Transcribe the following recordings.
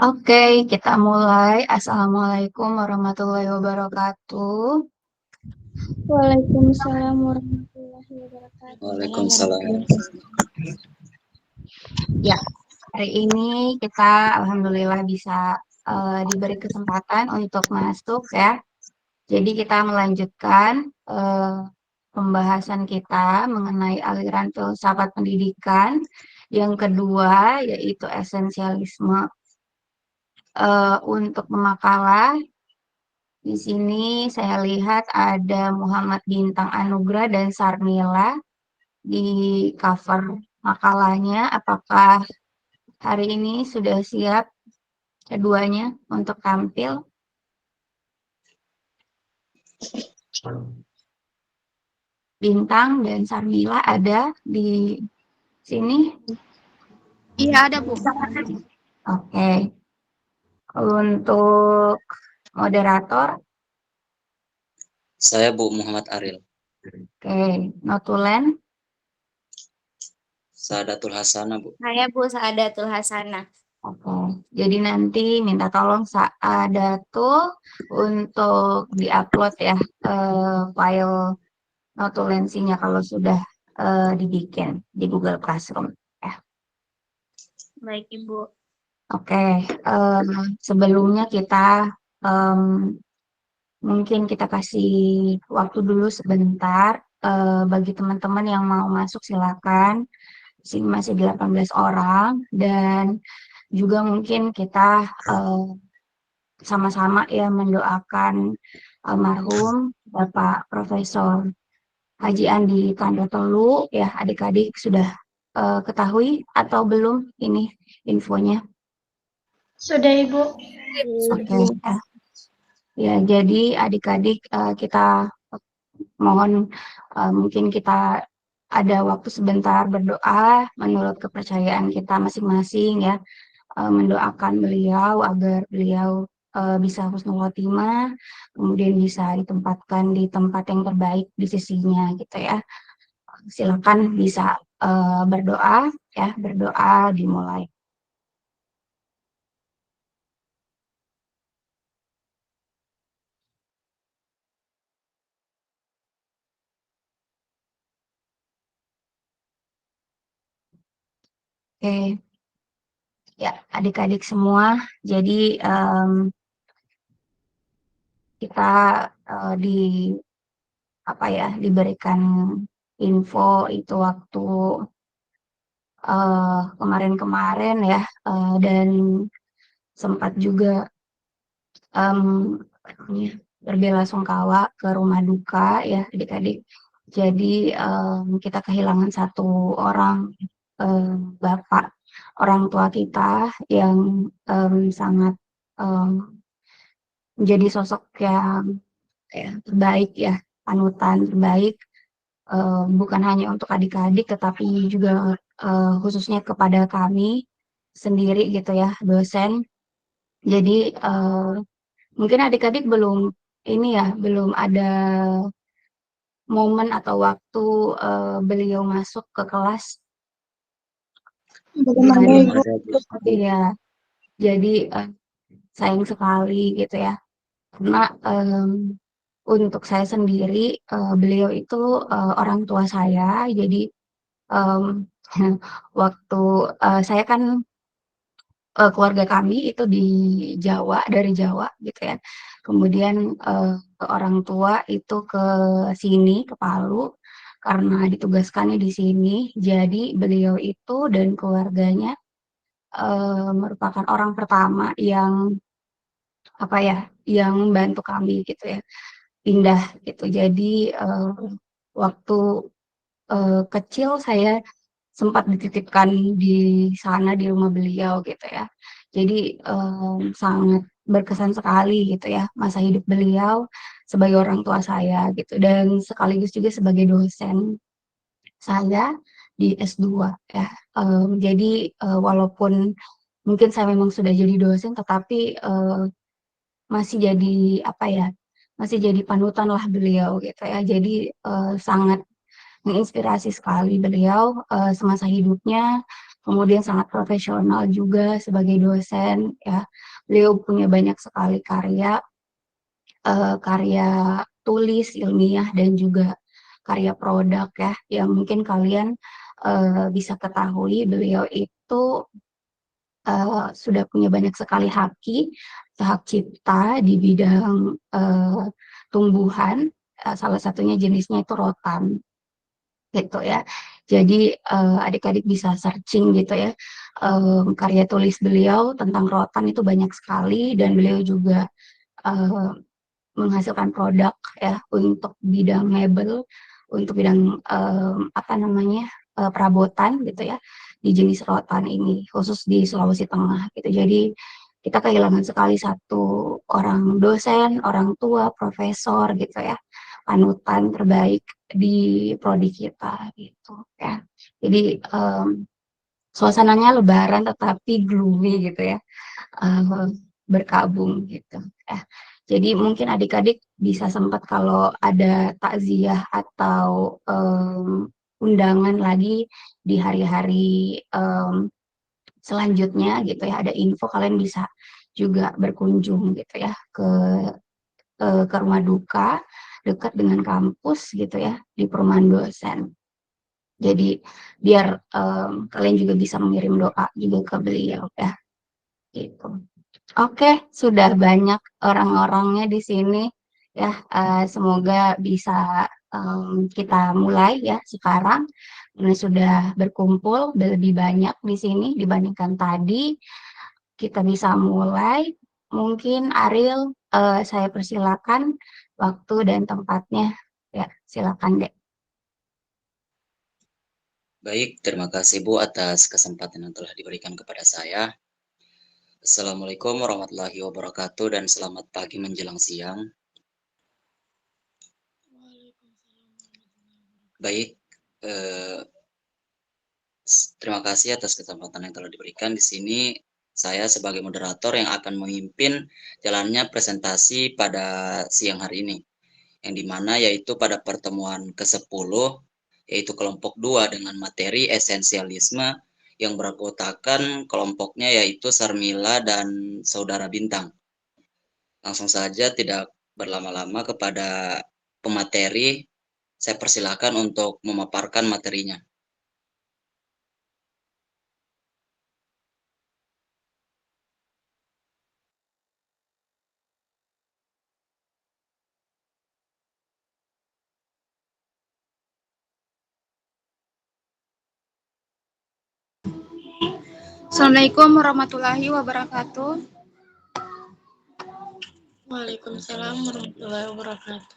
Oke, kita mulai. Assalamualaikum warahmatullahi wabarakatuh. Waalaikumsalam warahmatullahi wabarakatuh. Waalaikumsalam. Ya, hari ini kita alhamdulillah bisa diberi kesempatan untuk masuk ya. Jadi kita melanjutkan pembahasan kita mengenai aliran filsafat pendidikan. Yang kedua yaitu esensialisme. Untuk pemakalah di sini saya lihat ada Muhammad Bintang Anugrah dan Sarmila di cover makalahnya. Apakah hari ini sudah siap keduanya untuk tampil? Bintang dan Sarmila ada di sini? Iya ada Bu. Oke. Untuk moderator, Saya Bu Muhammad Aril. oke. Notulen, Saadatul Hasanah Bu. Saya Bu Saadatul Hasanah. oke. Jadi nanti minta tolong Saadatul untuk diupload ya file notulensinya kalau sudah dibikin di Google Classroom. Ya. Baik Ibu. Oke, sebelumnya kita em, mungkin kita kasih waktu dulu sebentar bagi teman-teman yang mau masuk silakan. Di sini masih 18 orang dan juga mungkin kita sama-sama ya mendoakan almarhum Bapak Profesor Haji Andi Tanda Tolu ya adik-adik sudah ketahui atau belum ini infonya? Sudah Ibu. Oke, ya jadi adik-adik kita mohon mungkin kita ada waktu sebentar berdoa menurut kepercayaan kita masing-masing ya, mendoakan beliau agar beliau bisa husnul khotimah, kemudian bisa ditempatkan di tempat yang terbaik di sisinya gitu ya. Silakan bisa berdoa ya, berdoa dimulai. Oke, ya adik-adik semua, jadi kita di apa ya diberikan info itu waktu kemarin-kemarin ya dan sempat juga apa namanya, berbelasungkawa ke rumah duka ya adik-adik. Jadi kita kehilangan satu orang bapak orang tua kita yang sangat menjadi sosok yang terbaik ya, panutan terbaik bukan hanya untuk adik-adik tetapi juga khususnya kepada kami sendiri gitu ya, dosen. Jadi mungkin adik-adik belum ini ya, belum ada momen atau waktu beliau masuk ke kelas Belum ada dan Ibu. iya, jadi sayang sekali gitu ya. Karena untuk saya sendiri beliau itu orang tua saya, jadi mmm, waktu saya kan keluarga kami itu di Jawa, dari Jawa gitu ya. Kemudian orang tua itu ke sini, ke Palu, karena ditugaskannya di sini. Jadi beliau itu dan keluarganya merupakan orang pertama yang apa ya, yang membantu kami gitu ya, pindah gitu. Jadi waktu kecil saya sempat dititipkan di sana, di rumah beliau gitu ya. Jadi, sangat berkesan sekali gitu ya, masa hidup beliau sebagai orang tua saya gitu dan sekaligus juga sebagai dosen saya di S2 ya. Jadi, walaupun mungkin saya memang sudah jadi dosen tetapi, masih jadi apa ya, masih jadi panutanlah beliau gitu ya. Jadi, sangat menginspirasi sekali beliau semasa hidupnya. kemudian sangat profesional juga sebagai dosen ya. Beliau punya banyak sekali karya tulis ilmiah dan juga karya produk ya, yang mungkin kalian bisa ketahui beliau itu sudah punya banyak sekali hak cipta di bidang tumbuhan, salah satunya jenisnya itu rotan gitu ya. Jadi adik-adik bisa searching gitu ya, karya tulis beliau tentang rotan itu banyak sekali dan beliau juga eh, menghasilkan produk ya untuk bidang mebel, untuk bidang apa namanya perabotan gitu ya di jenis rotan ini khusus di Sulawesi Tengah gitu. Jadi kita kehilangan sekali satu orang dosen, orang tua, profesor gitu ya, panutan terbaik di prodi kita gitu ya. Jadi suasananya Lebaran tetapi gloomy gitu ya, berkabung gitu. Eh, jadi mungkin adik-adik bisa sempat kalau ada takziah atau undangan lagi di hari-hari selanjutnya gitu ya, ada info kalian bisa juga berkunjung gitu ya ke rumah duka dekat dengan kampus gitu ya di perumahan dosen. Jadi biar kalian juga bisa mengirim doa juga ke beliau ya gitu. Oke, sudah banyak orang-orangnya di sini ya. Semoga bisa kita mulai ya sekarang. Ini sudah berkumpul lebih banyak di sini dibandingkan tadi. Kita bisa mulai. Mungkin Ariel, saya persilakan waktu dan tempatnya. Ya, silakan deh. Baik, terima kasih Bu atas kesempatan yang telah diberikan kepada saya. Assalamualaikum warahmatullahi wabarakatuh dan selamat pagi menjelang siang. Baik, terima kasih atas kesempatan yang telah diberikan. Di sini saya sebagai moderator yang akan memimpin jalannya presentasi pada siang hari ini, yang dimana yaitu pada pertemuan ke-10, yaitu kelompok 2 dengan materi esensialisme yang beranggotakan kelompoknya yaitu Sarmila dan Saudara Bintang. Langsung saja tidak berlama-lama kepada pemateri, saya persilakan untuk memaparkan materinya. Assalamualaikum warahmatullahi wabarakatuh. Waalaikumsalam warahmatullahi wabarakatuh.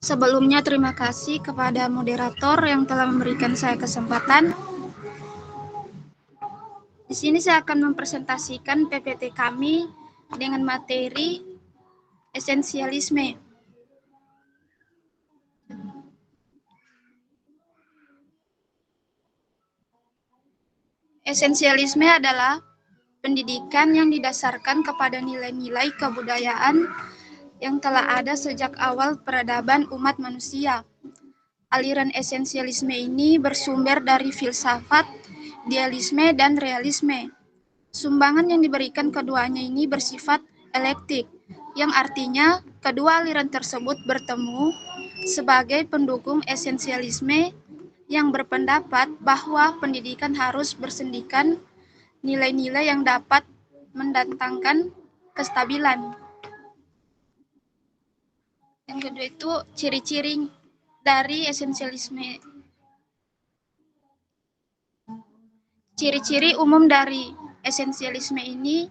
Sebelumnya terima kasih kepada moderator yang telah memberikan saya kesempatan. Di sini saya akan mempresentasikan PPT kami dengan materi esensialisme. Esensialisme adalah pendidikan yang didasarkan kepada nilai-nilai kebudayaan yang telah ada sejak awal peradaban umat manusia. Aliran esensialisme ini bersumber dari filsafat, idealisme, dan realisme. Sumbangan yang diberikan keduanya ini bersifat elektik, yang artinya kedua aliran tersebut bertemu sebagai pendukung esensialisme yang berpendapat bahwa pendidikan harus bersendikan nilai-nilai yang dapat mendatangkan kestabilan. Yang kedua itu ciri-ciri dari esensialisme. Ciri-ciri umum dari esensialisme ini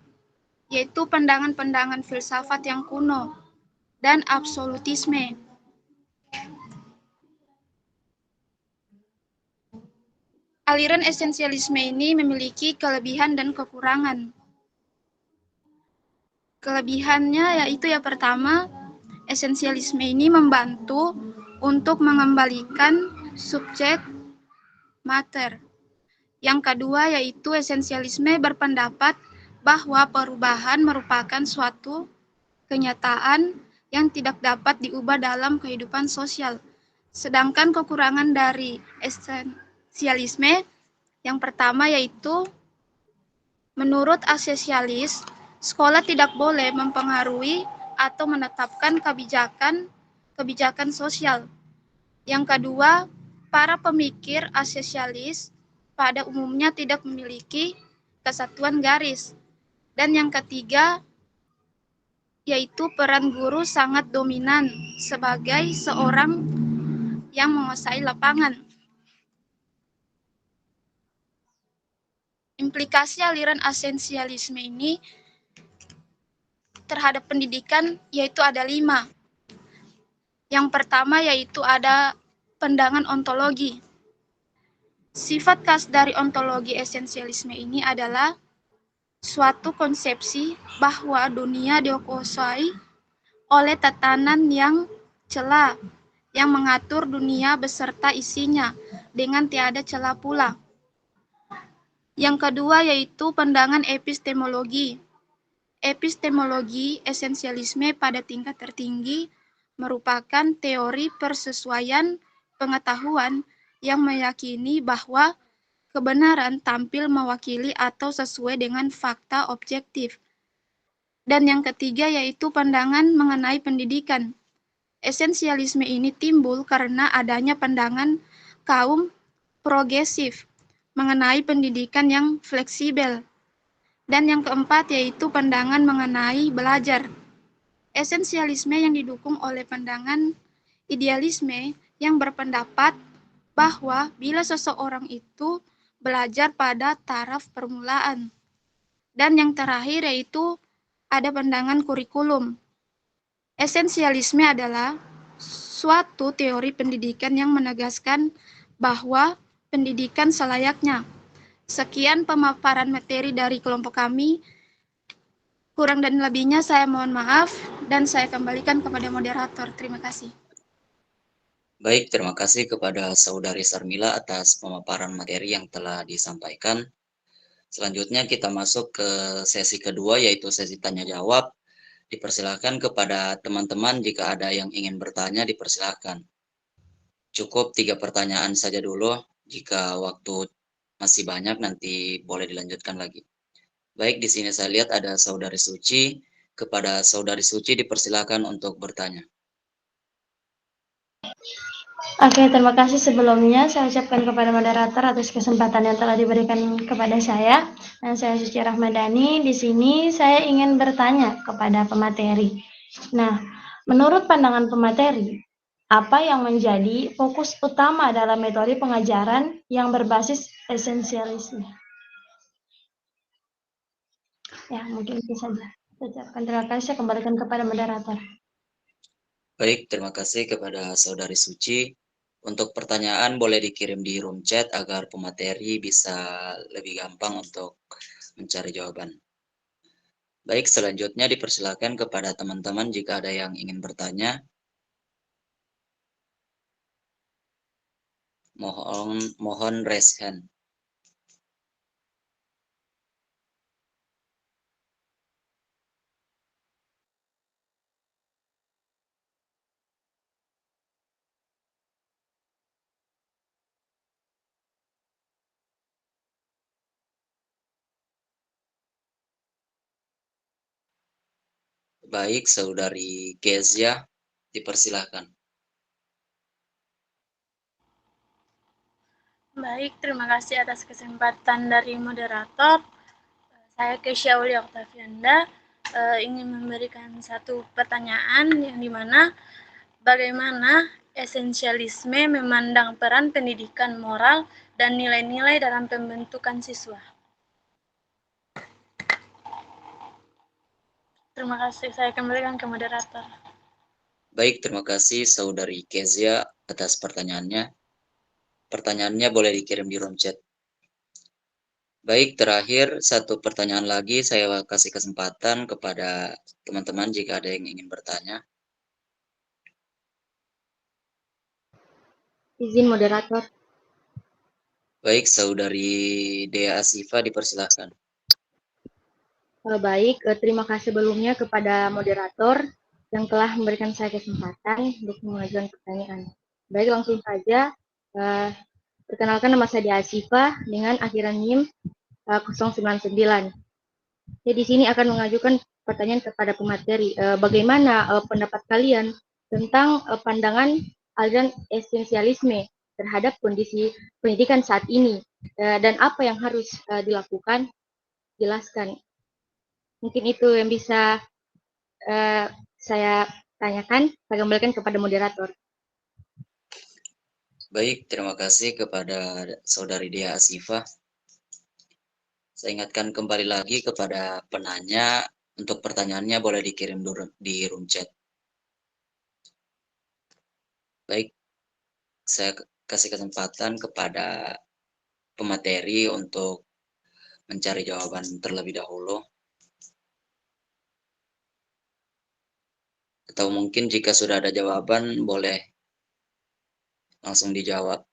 yaitu pandangan-pandangan filsafat yang kuno dan absolutisme. Aliran esensialisme ini memiliki kelebihan dan kekurangan. Kelebihannya yaitu yang pertama, esensialisme ini membantu untuk mengembalikan subjek mater. Yang kedua yaitu esensialisme berpendapat bahwa perubahan merupakan suatu kenyataan yang tidak dapat diubah dalam kehidupan sosial. Sedangkan kekurangan dari esensialisme. Yang pertama yaitu menurut esensialis, sekolah tidak boleh mempengaruhi atau menetapkan kebijakan sosial. Yang kedua, para pemikir esensialis pada umumnya tidak memiliki kesatuan garis. Dan yang ketiga, yaitu peran guru sangat dominan sebagai seorang yang menguasai lapangan. Implikasi aliran esensialisme ini terhadap pendidikan yaitu ada 5. Yang pertama yaitu ada pandangan ontologi. Sifat khas dari ontologi esensialisme ini adalah suatu konsepsi bahwa dunia dikuasai oleh tatanan yang celah, yang mengatur dunia beserta isinya dengan tiada celah pula. Yang kedua yaitu pandangan epistemologi. Epistemologi esensialisme pada tingkat tertinggi merupakan teori persesuaian pengetahuan yang meyakini bahwa kebenaran tampil mewakili atau sesuai dengan fakta objektif. Dan yang ketiga yaitu pandangan mengenai pendidikan. Esensialisme ini timbul karena adanya pandangan kaum progresif mengenai pendidikan yang fleksibel. Dan yang keempat yaitu pandangan mengenai belajar. Esensialisme yang didukung oleh pandangan idealisme yang berpendapat bahwa bila seseorang itu belajar pada taraf permulaan. Dan yang terakhir yaitu ada pandangan kurikulum. Esensialisme adalah suatu teori pendidikan yang menegaskan bahwa pendidikan selayaknya. Sekian pemaparan materi dari kelompok kami. Kurang dan lebihnya saya mohon maaf dan saya kembalikan kepada moderator. Terima kasih. Baik, terima kasih kepada Saudari Sarmila atas pemaparan materi yang telah disampaikan. Selanjutnya kita masuk ke sesi kedua yaitu sesi tanya jawab. Dipersilakan kepada teman-teman jika ada yang ingin bertanya dipersilakan. Cukup 3 pertanyaan saja dulu. Jika waktu masih banyak nanti boleh dilanjutkan lagi. Baik, di sini saya lihat ada Saudari Suci. Kepada Saudari Suci dipersilakan untuk bertanya. Oke, terima kasih sebelumnya saya ucapkan kepada moderator atas kesempatan yang telah diberikan kepada saya. Dan saya Suci Rahmadani. Di sini saya ingin bertanya kepada pemateri. Nah, menurut pandangan pemateri, apa yang menjadi fokus utama dalam metode pengajaran yang berbasis esensialisme? Ya, mungkin itu saja. Saya ucapkan terima kasih, saya kembalikan kepada moderator. Baik, terima kasih kepada Saudari Suci. Untuk pertanyaan boleh dikirim di room chat agar pemateri bisa lebih gampang untuk mencari jawaban. Baik, selanjutnya dipersilakan kepada teman-teman jika ada yang ingin bertanya. Mohon raise hand. Baik, Saudari Kezia, dipersilakan. Baik, terima kasih atas kesempatan dari moderator. Saya Kesya Uli Oktavianda ingin memberikan satu pertanyaan yang dimana bagaimana esensialisme memandang peran pendidikan moral dan nilai-nilai dalam pembentukan siswa. Terima kasih, saya kembalikan ke moderator. Baik, terima kasih Saudari Kezia atas pertanyaannya. Pertanyaannya boleh dikirim di room chat. Baik, terakhir satu pertanyaan lagi saya kasih kesempatan kepada teman-teman jika ada yang ingin bertanya. Izin moderator. Baik, Saudari Dea Asifa dipersilakan. Baik, terima kasih sebelumnya kepada moderator yang telah memberikan saya kesempatan untuk mengajukan pertanyaan. Baik, langsung saja Perkenalkan, nama saya Asifa dengan akhiran NIM 099. Jadi di sini akan mengajukan pertanyaan kepada pemateri. Bagaimana pendapat kalian tentang pandangan aliran esensialisme terhadap kondisi pendidikan saat ini, dan apa yang harus dilakukan? Jelaskan. Mungkin itu yang bisa saya tanyakan. Saya kembalikan kepada moderator. Baik, terima kasih kepada Saudari Dea Asifa. Saya ingatkan kembali lagi kepada penanya, untuk pertanyaannya boleh dikirim di room chat. Baik, saya kasih kesempatan kepada pemateri untuk mencari jawaban terlebih dahulu. Atau mungkin jika sudah ada jawaban, boleh langsung dijawab.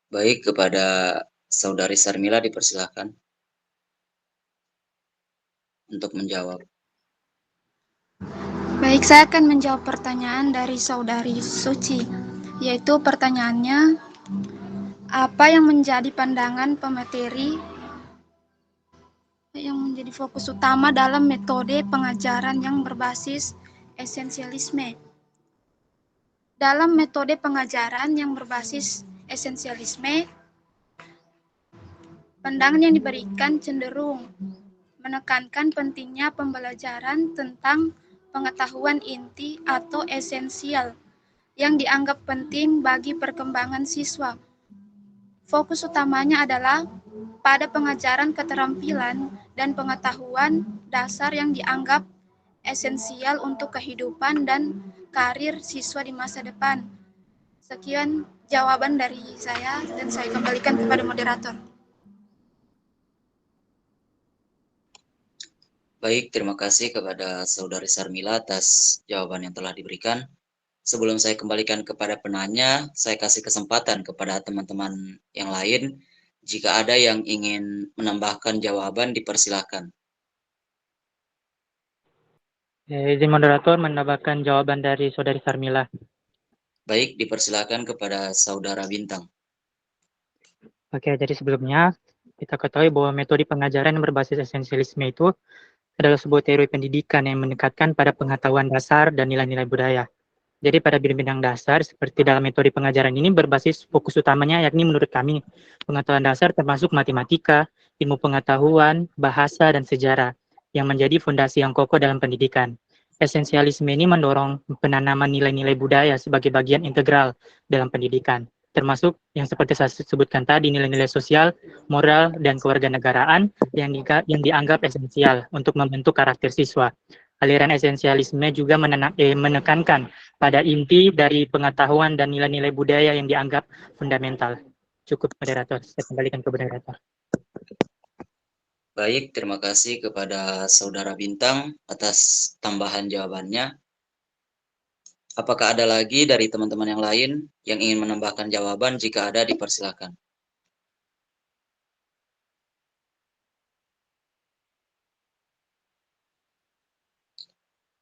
Baik, kepada Saudari Sarmila dipersilahkan untuk menjawab. Baik, saya akan menjawab pertanyaan dari Saudari Suci, yaitu pertanyaannya, apa yang menjadi pandangan pemateri yang menjadi fokus utama dalam metode pengajaran yang berbasis esensialisme? Dalam metode pengajaran yang berbasis esensialisme, pandangan yang diberikan cenderung menekankan pentingnya pembelajaran tentang pengetahuan inti atau esensial yang dianggap penting bagi perkembangan siswa. Fokus utamanya adalah pada pengajaran keterampilan dan pengetahuan dasar yang dianggap esensial untuk kehidupan dan karir siswa di masa depan. Sekian jawaban dari saya dan saya kembalikan kepada moderator. Baik, terima kasih kepada Saudari Sarmila atas jawaban yang telah diberikan. Sebelum saya kembalikan kepada penanya, saya kasih kesempatan kepada teman-teman yang lain. Jika ada yang ingin menambahkan jawaban, dipersilahkan. Izin moderator menambahkan jawaban dari Saudari Sarmila. Baik, dipersilahkan kepada Saudara Bintang. Oke, jadi sebelumnya kita ketahui bahwa metode pengajaran yang berbasis esensialisme itu adalah sebuah teori pendidikan yang meningkatkan pada pengetahuan dasar dan nilai-nilai budaya. Jadi pada bidang-bidang dasar seperti dalam metode pengajaran ini berbasis fokus utamanya yakni menurut kami pengetahuan dasar termasuk matematika, ilmu pengetahuan, bahasa, dan sejarah yang menjadi fondasi yang kokoh dalam pendidikan. Esensialisme ini mendorong penanaman nilai-nilai budaya sebagai bagian integral dalam pendidikan, termasuk yang seperti saya sebutkan tadi, nilai-nilai sosial, moral, dan kewarganegaraan yang dianggap esensial untuk membentuk karakter siswa. Aliran esensialisme juga menekankan pada inti dari pengetahuan dan nilai-nilai budaya yang dianggap fundamental. Cukup, moderator. Saya kembalikan ke moderator. Baik, terima kasih kepada Saudara Bintang atas tambahan jawabannya. Apakah ada lagi dari teman-teman yang lain yang ingin menambahkan jawaban? Jika ada, dipersilakan.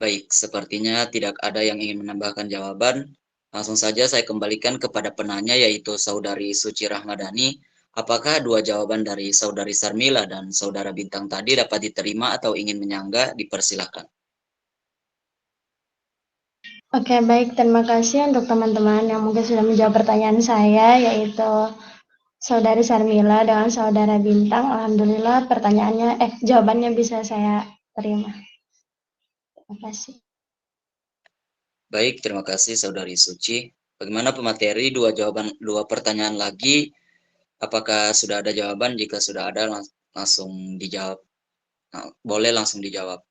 Baik, sepertinya tidak ada yang ingin menambahkan jawaban. Langsung saja saya kembalikan kepada penanya, yaitu Saudari Suci Rahmadani. Apakah dua jawaban dari Saudari Sarmila dan Saudara Bintang tadi dapat diterima atau ingin menyangga? Dipersilakan. Oke, baik. Terima kasih untuk teman-teman yang mungkin sudah menjawab pertanyaan saya, yaitu Saudari Sarmila dengan Saudara Bintang. Alhamdulillah jawabannya bisa saya terima. Terima kasih. Baik, terima kasih Saudari Suci. Bagaimana pemateri dua pertanyaan lagi? Apakah sudah ada jawaban? Jika sudah ada, langsung dijawab. Nah, boleh langsung dijawab.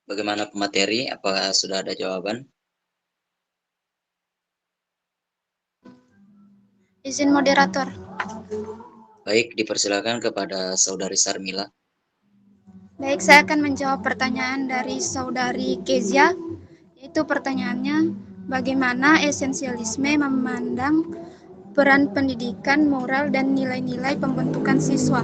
Bagaimana pemateri? Apakah sudah ada jawaban? Izin moderator. Baik, dipersilakan kepada Saudari Sarmila. Baik, saya akan menjawab pertanyaan dari Saudari Kezia, yaitu pertanyaannya, bagaimana esensialisme memandang peran pendidikan, moral, dan nilai-nilai pembentukan siswa.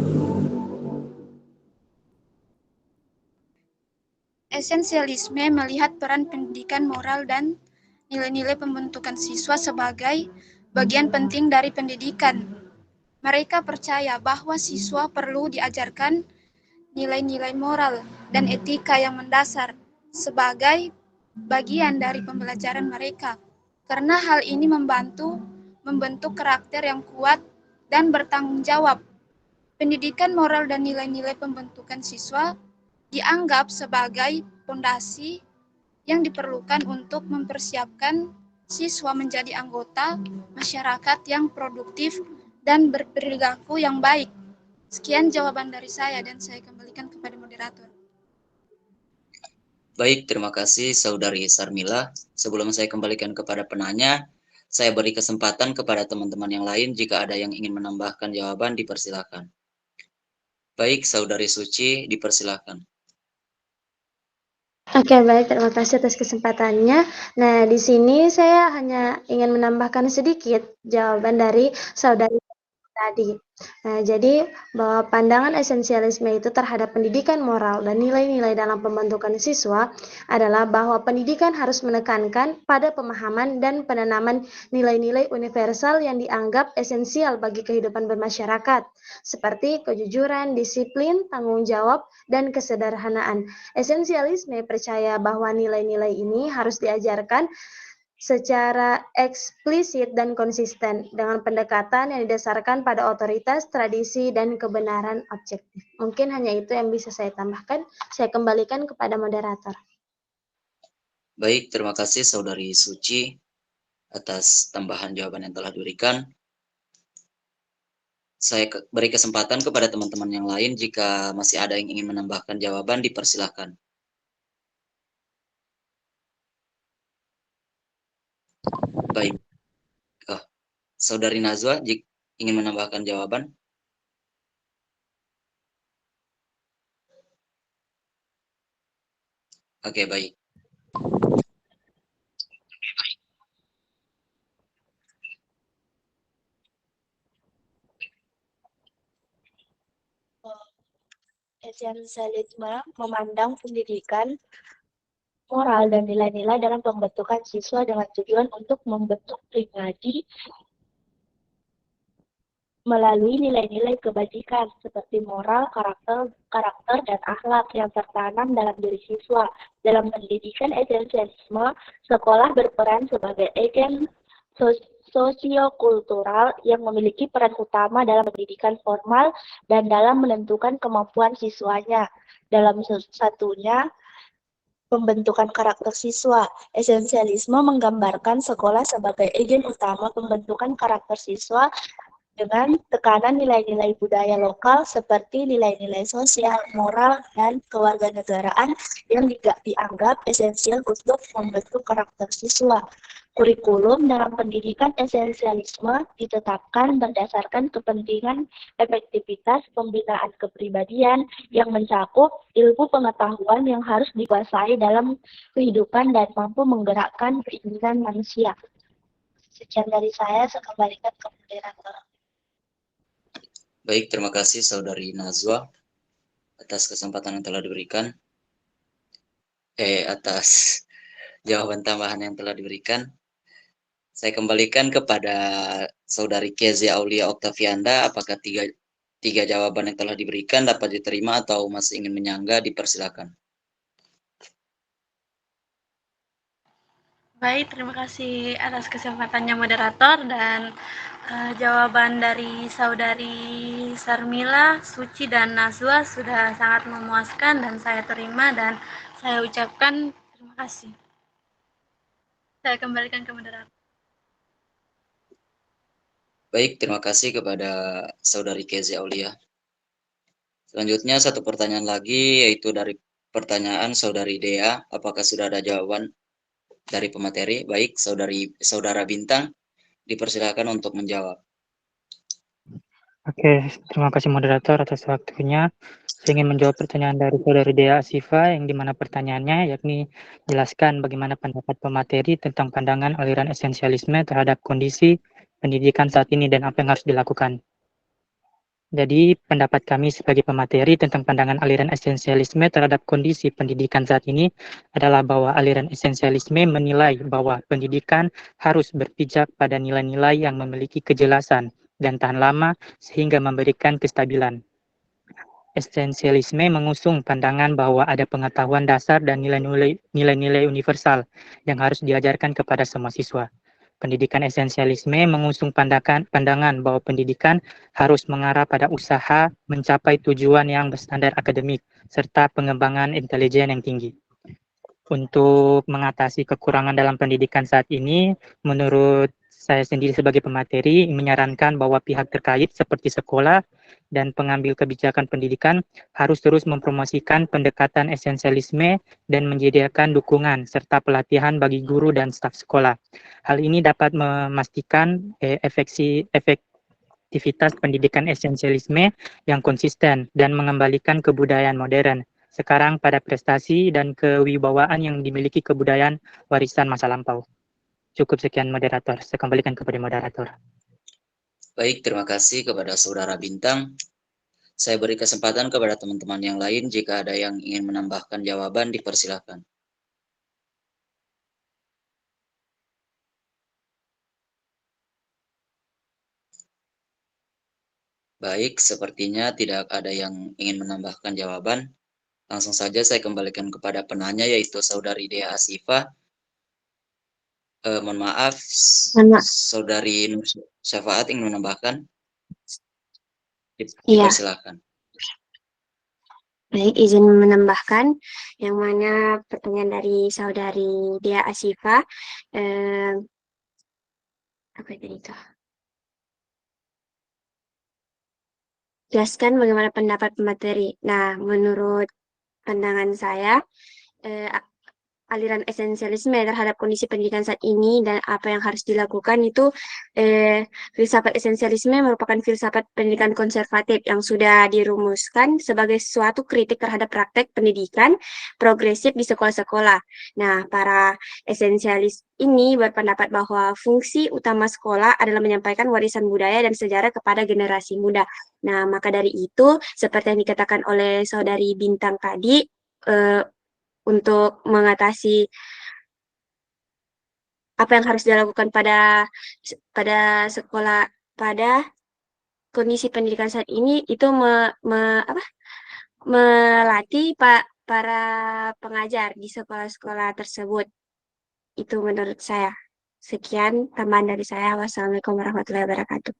Esensialisme melihat peran pendidikan, moral, dan nilai-nilai pembentukan siswa sebagai bagian penting dari pendidikan. Mereka percaya bahwa siswa perlu diajarkan nilai-nilai moral dan etika yang mendasar sebagai bagian dari pembelajaran mereka, karena hal ini membantu membentuk karakter yang kuat dan bertanggung jawab. Pendidikan moral dan nilai-nilai pembentukan siswa dianggap sebagai fondasi yang diperlukan untuk mempersiapkan siswa menjadi anggota masyarakat yang produktif dan berperilaku yang baik. Sekian jawaban dari saya dan saya kembalikan kepada moderator. Baik, terima kasih Saudari Sarmila. Sebelum saya kembalikan kepada penanya, saya beri kesempatan kepada teman-teman yang lain. Jika ada yang ingin menambahkan jawaban, dipersilakan. Baik, Saudari Suci, dipersilakan. Oke, baik. Terima kasih atas kesempatannya. Nah, di sini saya hanya ingin menambahkan sedikit jawaban dari Saudari tadi. Nah, jadi bahwa pandangan esensialisme itu terhadap pendidikan moral dan nilai-nilai dalam pembentukan siswa adalah bahwa pendidikan harus menekankan pada pemahaman dan penanaman nilai-nilai universal yang dianggap esensial bagi kehidupan bermasyarakat, seperti kejujuran, disiplin, tanggung jawab, dan kesederhanaan. Esensialisme percaya bahwa nilai-nilai ini harus diajarkan secara eksplisit dan konsisten dengan pendekatan yang didasarkan pada otoritas, tradisi, dan kebenaran objektif. Mungkin hanya itu yang bisa saya tambahkan. Saya kembalikan kepada moderator. Baik, terima kasih Saudari Suci atas tambahan jawaban yang telah diberikan. Saya beri kesempatan kepada teman-teman yang lain. Jika masih ada yang ingin menambahkan jawaban, dipersilakan. Baik. Saudari Nazwa, ingin menambahkan jawaban? Oke, baik. esensialisme memandang pendidikan, moral, dan nilai-nilai dalam pembentukan siswa dengan tujuan untuk membentuk pribadi melalui nilai-nilai kebajikan seperti moral, karakter, dan akhlak yang tertanam dalam diri siswa. Dalam pendidikan esensialisme, sekolah berperan sebagai agen sosiokultural yang memiliki peran utama dalam pendidikan formal dan dalam menentukan kemampuan siswanya. Dalam satunya, pembentukan karakter siswa. Esensialisme menggambarkan sekolah sebagai agen utama pembentukan karakter siswa dengan tekanan nilai-nilai budaya lokal seperti nilai-nilai sosial, moral, dan kewarganegaraan yang dianggap esensial untuk membentuk karakter siswa. Kurikulum dalam pendidikan esensialisme ditetapkan berdasarkan kepentingan efektivitas pembinaan kepribadian yang mencakup ilmu pengetahuan yang harus dikuasai dalam kehidupan dan mampu menggerakkan keinginan manusia. Sekian dari saya kembalikan ke moderator. Baik, terima kasih Saudari Nazwa atas kesempatan yang telah diberikan. Atas jawaban tambahan yang telah diberikan. Saya kembalikan kepada Saudari Kezia Aulia Oktavianda. Apakah tiga jawaban yang telah diberikan dapat diterima atau masih ingin menyangga? Dipersilakan. Baik, terima kasih atas kesempatannya moderator dan jawaban dari Saudari Sarmila, Suci, dan Nazwa sudah sangat memuaskan dan saya terima dan saya ucapkan terima kasih. Saya kembalikan ke moderator. Baik, terima kasih kepada Saudari Kezia Aulia. Selanjutnya satu pertanyaan lagi, yaitu dari pertanyaan Saudari Dea. Apakah sudah ada jawaban dari pemateri? Baik, Saudara Bintang, dipersilakan untuk menjawab. Oke, terima kasih moderator atas waktunya. Saya ingin menjawab pertanyaan dari Saudari Dea Asifa, yang dimana pertanyaannya yakni jelaskan bagaimana pendapat pemateri tentang pandangan aliran esensialisme terhadap kondisi pendidikan saat ini dan apa yang harus dilakukan. Jadi, pendapat kami sebagai pemateri tentang pandangan aliran esensialisme terhadap kondisi pendidikan saat ini adalah bahwa aliran esensialisme menilai bahwa pendidikan harus berpijak pada nilai-nilai yang memiliki kejelasan dan tahan lama sehingga memberikan kestabilan. Esensialisme mengusung pandangan bahwa ada pengetahuan dasar dan nilai-nilai universal yang harus diajarkan kepada semua siswa. Pendidikan esensialisme mengusung pandangan bahwa pendidikan harus mengarah pada usaha mencapai tujuan yang berstandar akademik serta pengembangan intelijen yang tinggi. Untuk mengatasi kekurangan dalam pendidikan saat ini, menurut saya sendiri sebagai pemateri menyarankan bahwa pihak terkait seperti sekolah dan pengambil kebijakan pendidikan harus terus mempromosikan pendekatan esensialisme dan menyediakan dukungan serta pelatihan bagi guru dan staf sekolah. Hal ini dapat memastikan efektivitas pendidikan esensialisme yang konsisten dan mengembalikan kebudayaan modern sekarang pada prestasi dan kewibawaan yang dimiliki kebudayaan warisan masa lampau. Cukup sekian moderator. Saya kembalikan kepada moderator. Baik, terima kasih kepada Saudara Bintang. Saya beri kesempatan kepada teman-teman yang lain jika ada yang ingin menambahkan jawaban, dipersilakan. Baik, sepertinya tidak ada yang ingin menambahkan jawaban. Langsung saja saya kembalikan kepada penanya, yaitu Saudari Dea Asifa. Mohon maaf, Saudari Nur Syafaat ingin menambahkan? Dipersilakan. Baik, izin menambahkan yang mana pertanyaan dari Saudari Dea Asifa. Apa itu? Jelaskan bagaimana pendapat pemateri. Nah, menurut pandangan saya, aliran esensialisme terhadap kondisi pendidikan saat ini dan apa yang harus dilakukan itu filsafat esensialisme merupakan filsafat pendidikan konservatif yang sudah dirumuskan sebagai suatu kritik terhadap praktek pendidikan progresif di sekolah-sekolah. Nah, para esensialis ini berpendapat bahwa fungsi utama sekolah adalah menyampaikan warisan budaya dan sejarah kepada generasi muda. Nah, maka dari itu, seperti yang dikatakan oleh saudari Bintang tadi, untuk mengatasi apa yang harus dilakukan pada sekolah, pada kondisi pendidikan saat ini itu melatih para pengajar di sekolah-sekolah tersebut. Itu menurut saya. Sekian tambahan dari saya. Wassalamualaikum warahmatullahi wabarakatuh.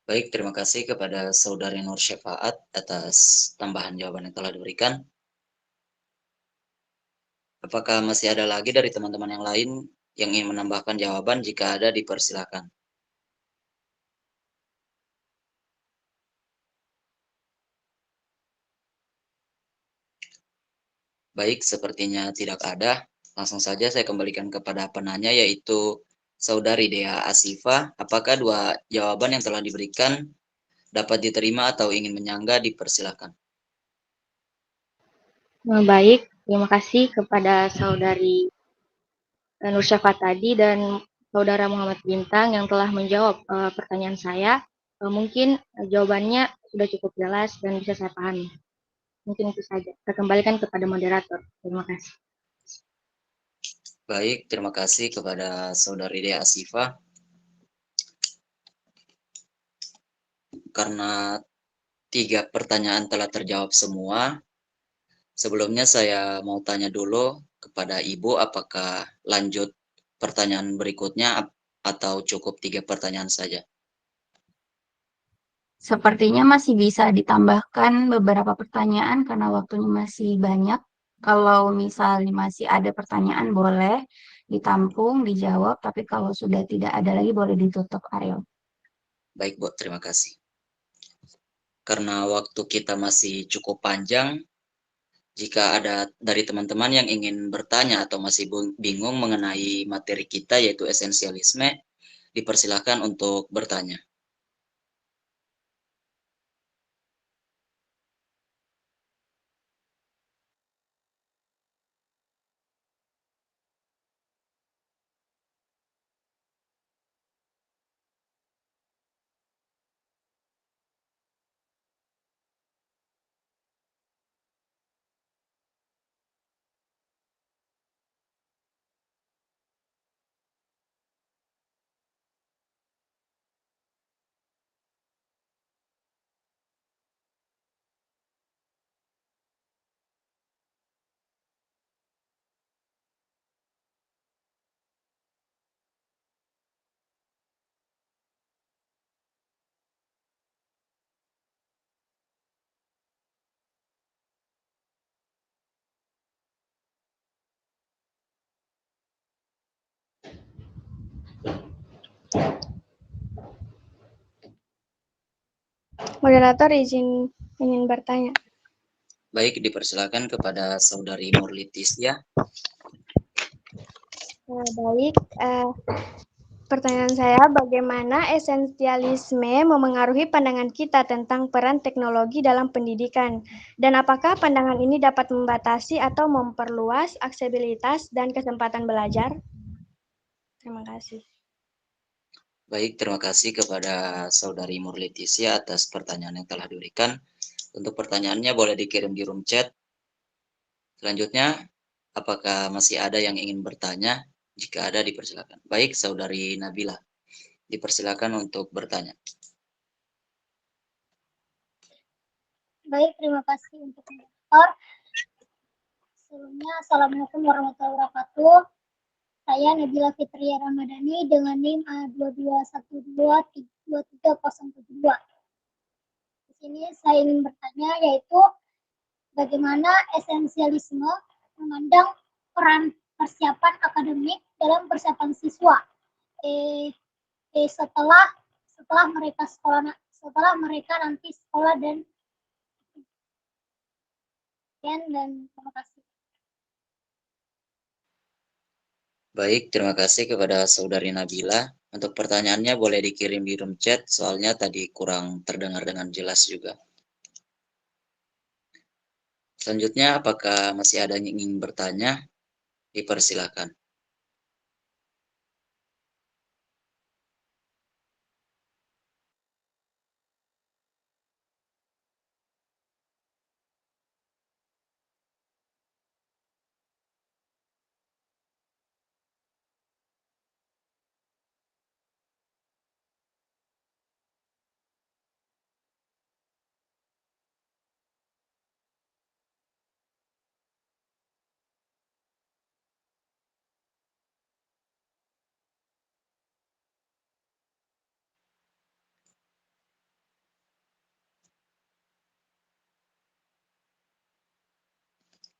Baik, terima kasih kepada Saudari Nur Syafaat atas tambahan jawaban yang telah diberikan. Apakah masih ada lagi dari teman-teman yang lain yang ingin menambahkan jawaban? Jika ada, dipersilakan. Baik, sepertinya tidak ada. Langsung saja saya kembalikan kepada penanya, yaitu Saudari Dea Asifa. Apakah dua jawaban yang telah diberikan dapat diterima atau ingin menyangga? Dipersilakan. Baik, terima kasih kepada Saudari Nur Syafaat tadi dan Saudara Muhammad Bintang yang telah menjawab pertanyaan saya. Mungkin jawabannya sudah cukup jelas dan bisa saya pahami. Mungkin itu saja. Saya kembalikan kepada moderator. Terima kasih. Baik, terima kasih kepada Saudari Dea Asifa. Karena 3 pertanyaan telah terjawab semua, sebelumnya saya mau tanya dulu kepada Ibu, apakah lanjut pertanyaan berikutnya atau cukup 3 pertanyaan saja? Sepertinya masih bisa ditambahkan beberapa pertanyaan karena waktunya masih banyak. Kalau misalnya masih ada pertanyaan boleh ditampung, dijawab, tapi kalau sudah tidak ada lagi boleh ditutup, Ariel. Baik, Bu, terima kasih. Karena waktu kita masih cukup panjang, jika ada dari teman-teman yang ingin bertanya atau masih bingung mengenai materi kita yaitu esensialisme, dipersilakan untuk bertanya. Moderator ingin bertanya. Baik, dipersilakan kepada Saudari Murlitisya. Baik, pertanyaan saya, bagaimana esensialisme memengaruhi pandangan kita tentang peran teknologi dalam pendidikan? Dan apakah pandangan ini dapat membatasi atau memperluas aksesibilitas dan kesempatan belajar? Terima kasih. Baik, terima kasih kepada Saudari Murlitisya atas pertanyaan yang telah diberikan. Untuk pertanyaannya boleh dikirim di room chat. Selanjutnya, apakah masih ada yang ingin bertanya? Jika ada, dipersilakan. Baik, Saudari Nabila, dipersilakan untuk bertanya. Baik, terima kasih untuk moderator. Sebelumnya, Assalamualaikum warahmatullahi wabarakatuh. Saya Nabila Fitria Ramadhani dengan NIM A22122372. Di sini saya ingin bertanya, yaitu bagaimana esensialisme memandang peran persiapan akademik dalam persiapan siswa setelah mereka nanti sekolah dan terima kasih. Baik, terima kasih kepada Saudari Nabila. Untuk pertanyaannya boleh dikirim di room chat, soalnya tadi kurang terdengar dengan jelas juga. Selanjutnya, apakah masih ada yang ingin bertanya? Dipersilakan.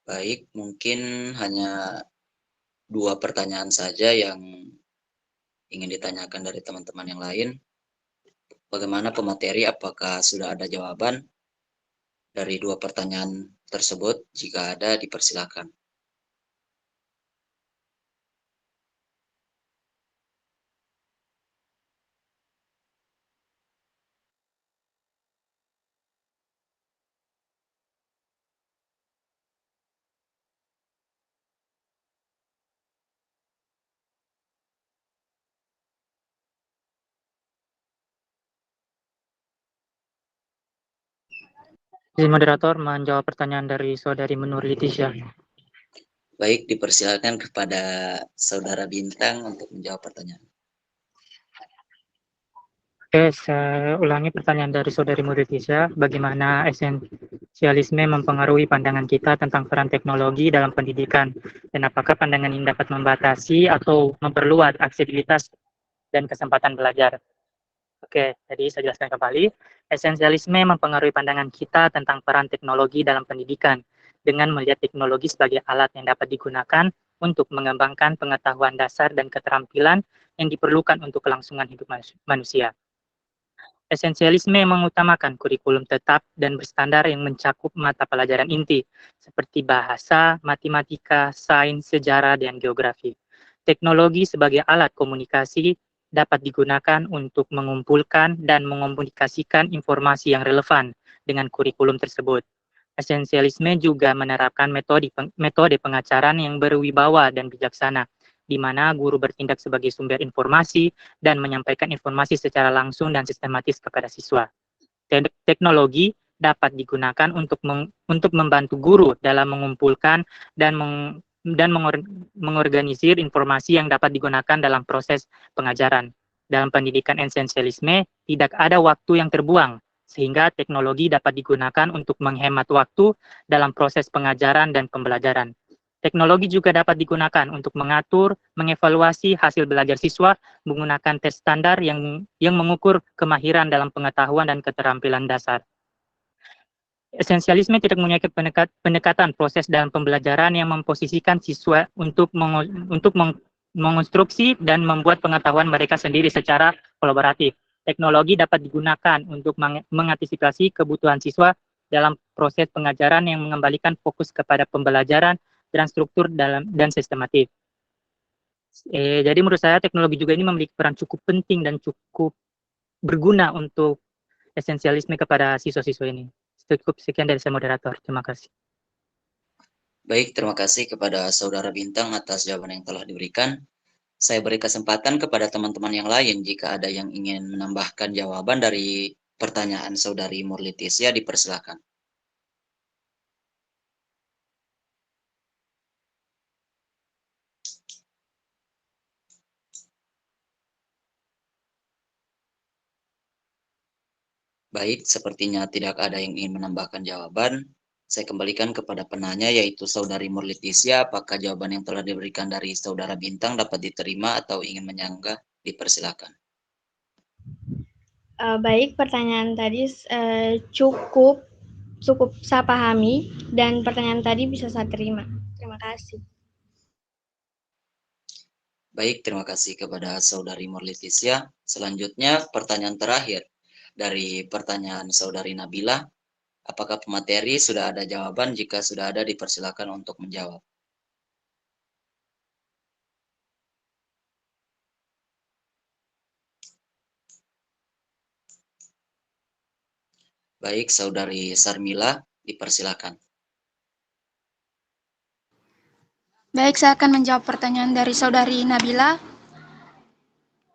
Baik, mungkin hanya 2 pertanyaan saja yang ingin ditanyakan dari teman-teman yang lain. Bagaimana pemateri, apakah sudah ada jawaban dari 2 pertanyaan tersebut? Jika ada, dipersilakan. Jadi moderator menjawab pertanyaan dari Saudari Menur Litisya. Baik, dipersilakan kepada Saudara Bintang untuk menjawab pertanyaan. Oke, saya ulangi pertanyaan dari Saudari Menur Litisya. Bagaimana esensialisme mempengaruhi pandangan kita tentang peran teknologi dalam pendidikan? Dan apakah pandangan ini dapat membatasi atau memperluas aksesibilitas dan kesempatan belajar? Oke, jadi saya jelaskan kembali. Esensialisme mempengaruhi pandangan kita tentang peran teknologi dalam pendidikan dengan melihat teknologi sebagai alat yang dapat digunakan untuk mengembangkan pengetahuan dasar dan keterampilan yang diperlukan untuk kelangsungan hidup manusia. Esensialisme mengutamakan kurikulum tetap dan berstandar yang mencakup mata pelajaran inti, seperti bahasa, matematika, sains, sejarah, dan geografi. Teknologi sebagai alat komunikasi dapat digunakan untuk mengumpulkan dan mengomunikasikan informasi yang relevan dengan kurikulum tersebut. Esensialisme juga menerapkan metode pengajaran yang berwibawa dan bijaksana, di mana guru bertindak sebagai sumber informasi dan menyampaikan informasi secara langsung dan sistematis kepada siswa. Teknologi dapat digunakan untuk membantu guru dalam mengumpulkan dan mengorganisir informasi yang dapat digunakan dalam proses pengajaran. Dalam pendidikan esensialisme, tidak ada waktu yang terbuang, sehingga teknologi dapat digunakan untuk menghemat waktu dalam proses pengajaran dan pembelajaran. Teknologi juga dapat digunakan untuk mengatur, mengevaluasi hasil belajar siswa menggunakan tes standar yang mengukur kemahiran dalam pengetahuan dan keterampilan dasar. Esensialisme tidak memiliki pendekatan proses dalam pembelajaran yang memposisikan siswa untuk mengonstruksi dan membuat pengetahuan mereka sendiri secara kolaboratif. Teknologi dapat digunakan untuk mengantisipasi kebutuhan siswa dalam proses pengajaran yang mengembalikan fokus kepada pembelajaran dan struktur dan sistematif. Jadi menurut saya teknologi juga ini memiliki peran cukup penting dan cukup berguna untuk esensialisme kepada siswa-siswa ini. Cukup sekian dari saya moderator. Terima kasih. Baik, terima kasih kepada Saudara Bintang atas jawaban yang telah diberikan. Saya beri kesempatan kepada teman-teman yang lain jika ada yang ingin menambahkan jawaban dari pertanyaan Saudari Murlitisya, dipersilakan. Baik, sepertinya tidak ada yang ingin menambahkan jawaban. Saya kembalikan kepada penanya, yaitu Saudari Murlitisya. Apakah jawaban yang telah diberikan dari Saudara Bintang dapat diterima atau ingin menyanggah? Dipersilakan. Baik, pertanyaan tadi cukup saya pahami dan pertanyaan tadi bisa saya terima. Terima kasih. Baik, terima kasih kepada Saudari Murlitisya. Selanjutnya pertanyaan terakhir dari pertanyaan Saudari Nabila. Apakah pemateri sudah ada jawaban? Jika sudah ada, dipersilakan untuk menjawab. Baik, Saudari Sarmila, dipersilakan. Baik, saya akan menjawab pertanyaan dari Saudari Nabila,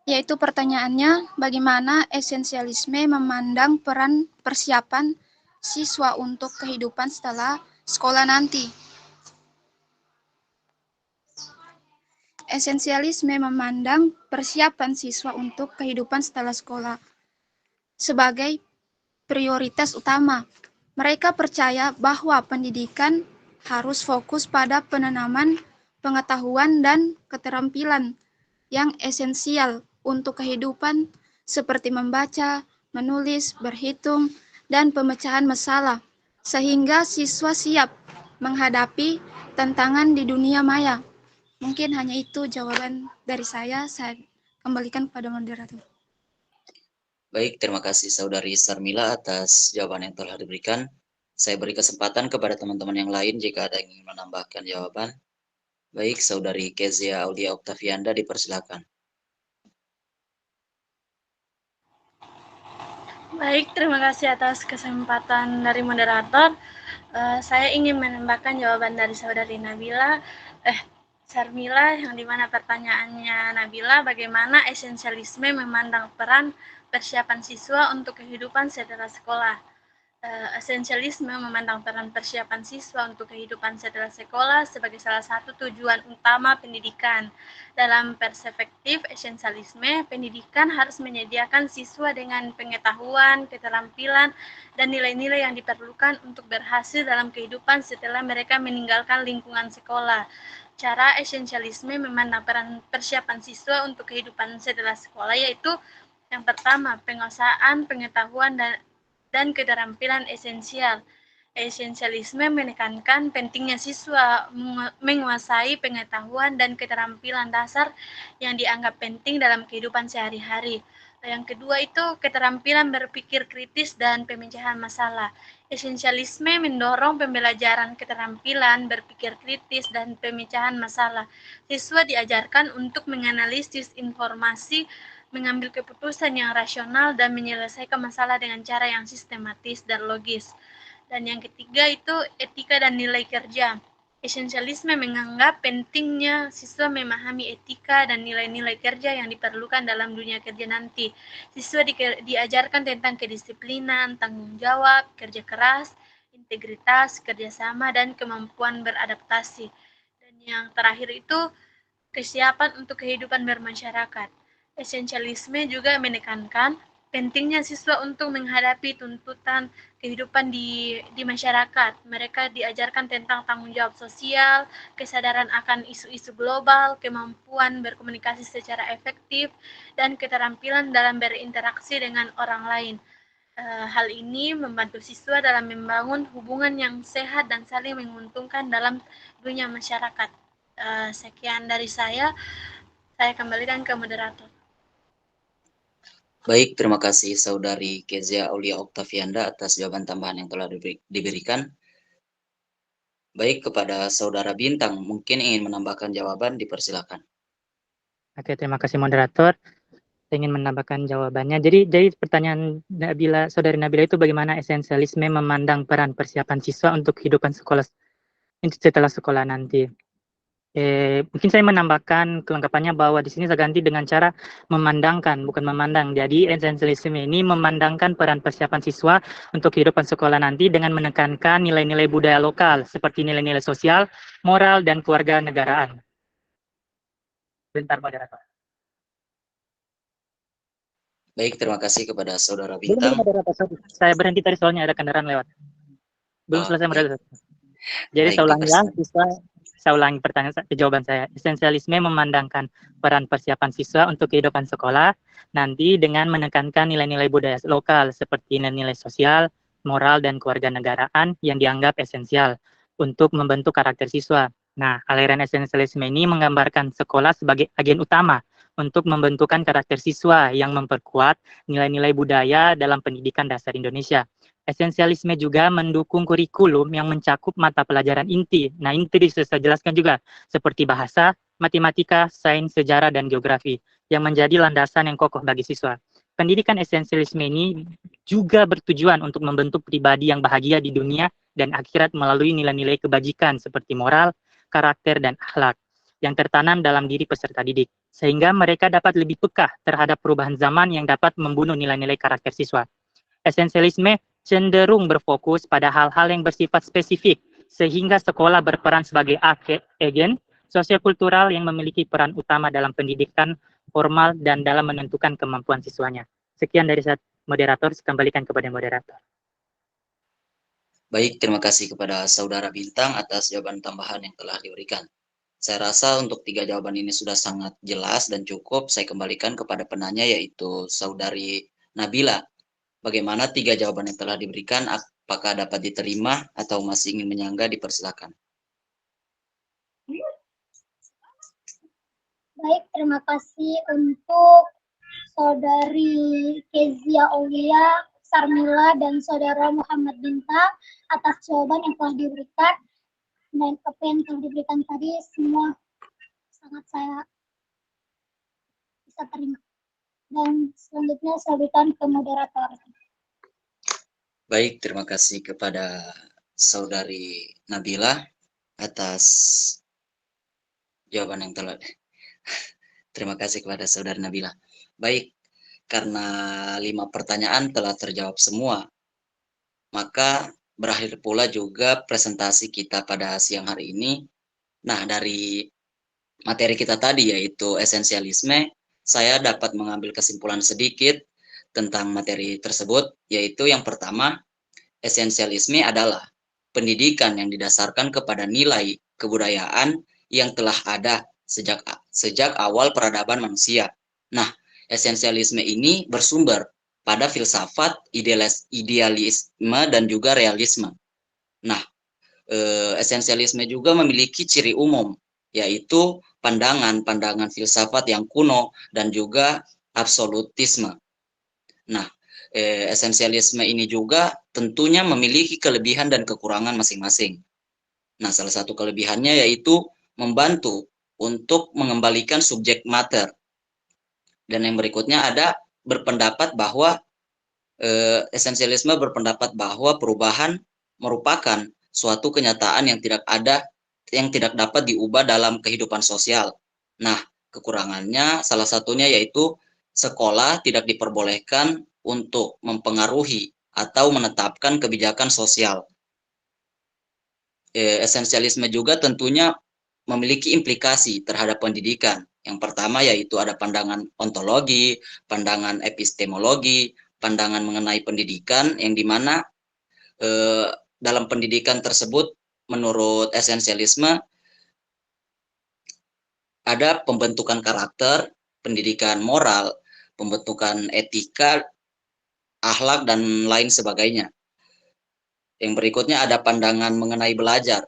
yaitu pertanyaannya, bagaimana esensialisme memandang peran persiapan siswa untuk kehidupan setelah sekolah nanti. Esensialisme memandang persiapan siswa untuk kehidupan setelah sekolah sebagai prioritas utama. Mereka percaya bahwa pendidikan harus fokus pada penanaman pengetahuan dan keterampilan yang esensial untuk kehidupan seperti membaca, menulis, berhitung, dan pemecahan masalah, sehingga siswa siap menghadapi tantangan di dunia maya. Mungkin hanya itu jawaban dari saya kembalikan kepada moderator. Baik, terima kasih Saudari Sarmila atas jawaban yang telah diberikan. Saya beri kesempatan kepada teman-teman yang lain jika ada yang ingin menambahkan jawaban. Baik, Saudari Kezia Aulia Oktavianda, dipersilakan. Baik, terima kasih atas kesempatan dari moderator. Saya ingin menambahkan jawaban dari Saudari Sarmila, yang dimana pertanyaannya Nabila, bagaimana esensialisme memandang peran persiapan siswa untuk kehidupan setelah sekolah. Esensialisme memandang peran persiapan siswa untuk kehidupan setelah sekolah sebagai salah satu tujuan utama pendidikan. Dalam perspektif esensialisme, pendidikan harus menyediakan siswa dengan pengetahuan, keterampilan, dan nilai-nilai yang diperlukan untuk berhasil dalam kehidupan setelah mereka meninggalkan lingkungan sekolah. Cara esensialisme memandang peran persiapan siswa untuk kehidupan setelah sekolah yaitu yang pertama, penguasaan pengetahuan dan keterampilan esensial. Esensialisme menekankan pentingnya siswa menguasai pengetahuan dan keterampilan dasar yang dianggap penting dalam kehidupan sehari-hari. Yang kedua itu keterampilan berpikir kritis dan pemecahan masalah. Esensialisme mendorong pembelajaran keterampilan berpikir kritis dan pemecahan masalah. Siswa diajarkan untuk menganalisis informasi, mengambil keputusan yang rasional, dan menyelesaikan masalah dengan cara yang sistematis dan logis. Dan yang ketiga itu etika dan nilai kerja. Esensialisme menganggap pentingnya siswa memahami etika dan nilai-nilai kerja yang diperlukan dalam dunia kerja nanti. Siswa diajarkan tentang kedisiplinan, tanggung jawab, kerja keras, integritas, kerjasama, dan kemampuan beradaptasi. Dan yang terakhir itu kesiapan untuk kehidupan bermasyarakat. Esensialisme juga menekankan pentingnya siswa untuk menghadapi tuntutan kehidupan di masyarakat. Mereka diajarkan tentang tanggung jawab sosial, kesadaran akan isu-isu global, kemampuan berkomunikasi secara efektif, dan keterampilan dalam berinteraksi dengan orang lain. Hal ini membantu siswa dalam membangun hubungan yang sehat dan saling menguntungkan dalam dunia masyarakat. Sekian dari saya kembalikan ke moderator. Baik, terima kasih Saudari Kezia Aulia Oktavianda atas jawaban tambahan yang telah diberikan. Baik, kepada Saudara Bintang, mungkin ingin menambahkan jawaban, dipersilakan. Oke, terima kasih moderator. Saya ingin menambahkan jawabannya. Jadi pertanyaan Saudari Nabila itu bagaimana esensialisme memandang peran persiapan siswa untuk kehidupan sekolah setelah sekolah nanti. Mungkin saya menambahkan kelengkapannya bahwa di sini saya ganti dengan cara memandangkan, bukan memandang. Jadi esensialisme ini memandangkan peran persiapan siswa untuk kehidupan sekolah nanti dengan menekankan nilai-nilai budaya lokal seperti nilai-nilai sosial, moral, dan keluarga negaraan. Bentar, moderator. Baik, terima kasih kepada Saudara Bintang. Saya berhenti tadi soalnya ada kendaraan lewat. Belum selesai moderator. Jadi saya ulangi jawaban saya. Esensialisme memandangkan peran persiapan siswa untuk kehidupan sekolah nanti dengan menekankan nilai-nilai budaya lokal seperti nilai-nilai sosial, moral, dan keluarga negaraan yang dianggap esensial untuk membentuk karakter siswa. Nah, aliran esensialisme ini menggambarkan sekolah sebagai agen utama untuk membentukkan karakter siswa yang memperkuat nilai-nilai budaya dalam pendidikan dasar Indonesia. Esensialisme juga mendukung kurikulum yang mencakup mata pelajaran inti. Nah, inti bisa saya jelaskan juga, seperti bahasa, matematika, sains, sejarah, dan geografi, yang menjadi landasan yang kokoh bagi siswa. pendidikan esensialisme ini juga bertujuan untuk membentuk pribadi yang bahagia di dunia dan akhirat melalui nilai-nilai kebajikan seperti moral, karakter, dan akhlak yang tertanam dalam diri peserta didik, sehingga mereka dapat lebih peka terhadap perubahan zaman yang dapat membunuh nilai-nilai karakter siswa. Esensialisme cenderung berfokus pada hal-hal yang bersifat spesifik, sehingga sekolah berperan sebagai agen sosiokultural yang memiliki peran utama dalam pendidikan formal dan dalam menentukan kemampuan siswanya. Sekian dari saya, moderator, saya kembalikan kepada moderator. Baik, terima kasih kepada Saudara Bintang atas jawaban tambahan yang telah diberikan. Saya rasa untuk 3 jawaban ini sudah sangat jelas dan cukup. Saya kembalikan kepada penanya, yaitu Saudari Nabila. Bagaimana 3 jawaban yang telah diberikan, apakah dapat diterima atau masih ingin menyangga, dipersilakan. Baik, terima kasih untuk Saudari Kezia Aulia, Sarmila, dan Saudara Muhammad Bintang atas jawaban yang telah diberikan. Dan apa yang telah diberikan tadi semua sangat saya bisa terima. Dan selanjutnya saya berikan ke moderator. Baik, terima kasih kepada Saudari Nabila atas jawaban yang telah. Terima kasih kepada Saudari Nabila. Baik, karena 5 pertanyaan telah terjawab semua, maka berakhir pula juga presentasi kita pada siang hari ini. Nah, dari materi kita tadi, yaitu esensialisme, saya dapat mengambil kesimpulan sedikit tentang materi tersebut, yaitu yang pertama, esensialisme adalah pendidikan yang didasarkan kepada nilai kebudayaan yang telah ada sejak awal peradaban manusia. Nah, esensialisme ini bersumber pada filsafat, idealisme, dan juga realisme. Nah, esensialisme juga memiliki ciri umum, yaitu pandangan filsafat yang kuno dan juga absolutisme. Nah, esensialisme ini juga tentunya memiliki kelebihan dan kekurangan masing-masing. Nah, salah satu kelebihannya yaitu membantu untuk mengembalikan subjek mater. Dan yang berikutnya ada berpendapat bahwa esensialisme berpendapat bahwa perubahan merupakan suatu kenyataan yang tidak dapat diubah dalam kehidupan sosial. Nah, kekurangannya salah satunya yaitu sekolah tidak diperbolehkan untuk mempengaruhi atau menetapkan kebijakan sosial. Esensialisme juga tentunya memiliki implikasi terhadap pendidikan. Yang pertama yaitu ada pandangan ontologi, pandangan epistemologi, pandangan mengenai pendidikan, yang dimana dalam pendidikan tersebut menurut esensialisme ada pembentukan karakter, pendidikan moral, pembentukan etika, akhlak, dan lain sebagainya. Yang berikutnya ada pandangan mengenai belajar.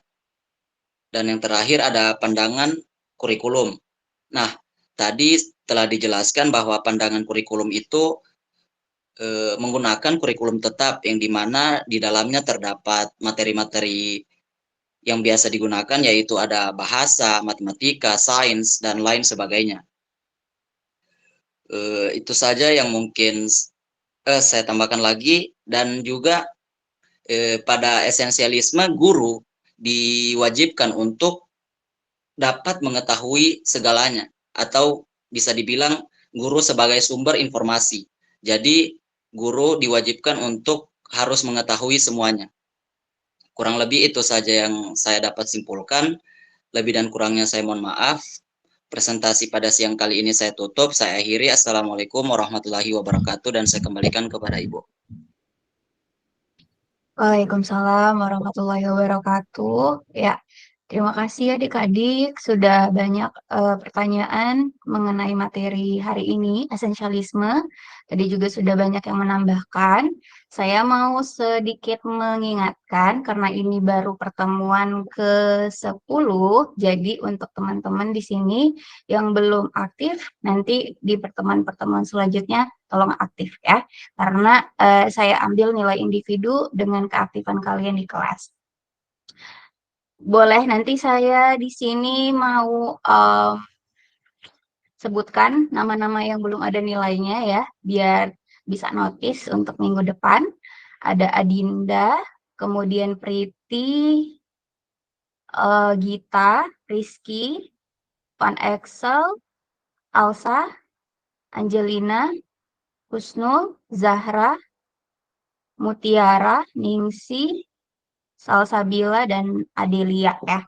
Dan yang terakhir ada pandangan kurikulum. Nah, tadi telah dijelaskan bahwa pandangan kurikulum itu menggunakan kurikulum tetap, yang dimana di dalamnya terdapat materi-materi yang biasa digunakan, yaitu ada bahasa, matematika, sains, dan lain sebagainya. Itu saja yang mungkin saya tambahkan lagi. Dan juga pada esensialisme, guru diwajibkan untuk dapat mengetahui segalanya, atau bisa dibilang guru sebagai sumber informasi. Jadi guru diwajibkan untuk harus mengetahui semuanya. Kurang lebih itu saja yang saya dapat simpulkan. Lebih dan kurangnya saya mohon maaf. Presentasi pada siang kali ini saya tutup. Saya akhiri. Assalamualaikum warahmatullahi wabarakatuh, dan saya kembalikan kepada Ibu. Waalaikumsalam warahmatullahi wabarakatuh. Ya, terima kasih adik-adik sudah banyak pertanyaan mengenai materi hari ini, esensialisme. Tadi juga sudah banyak yang menambahkan. Saya mau sedikit mengingatkan karena ini baru pertemuan ke-10, jadi untuk teman-teman di sini yang belum aktif, nanti di pertemuan-pertemuan selanjutnya tolong aktif ya. Karena saya ambil nilai individu dengan keaktifan kalian di kelas. Boleh nanti saya di sini mau sebutkan nama-nama yang belum ada nilainya ya, biar bisa notice untuk minggu depan. Ada Adinda, kemudian Priti, Gita, Rizky, Van Excel, Alsa, Angelina, Husnul, Zahra, Mutiara, Ningsi, Salsabila, dan Adelia ya.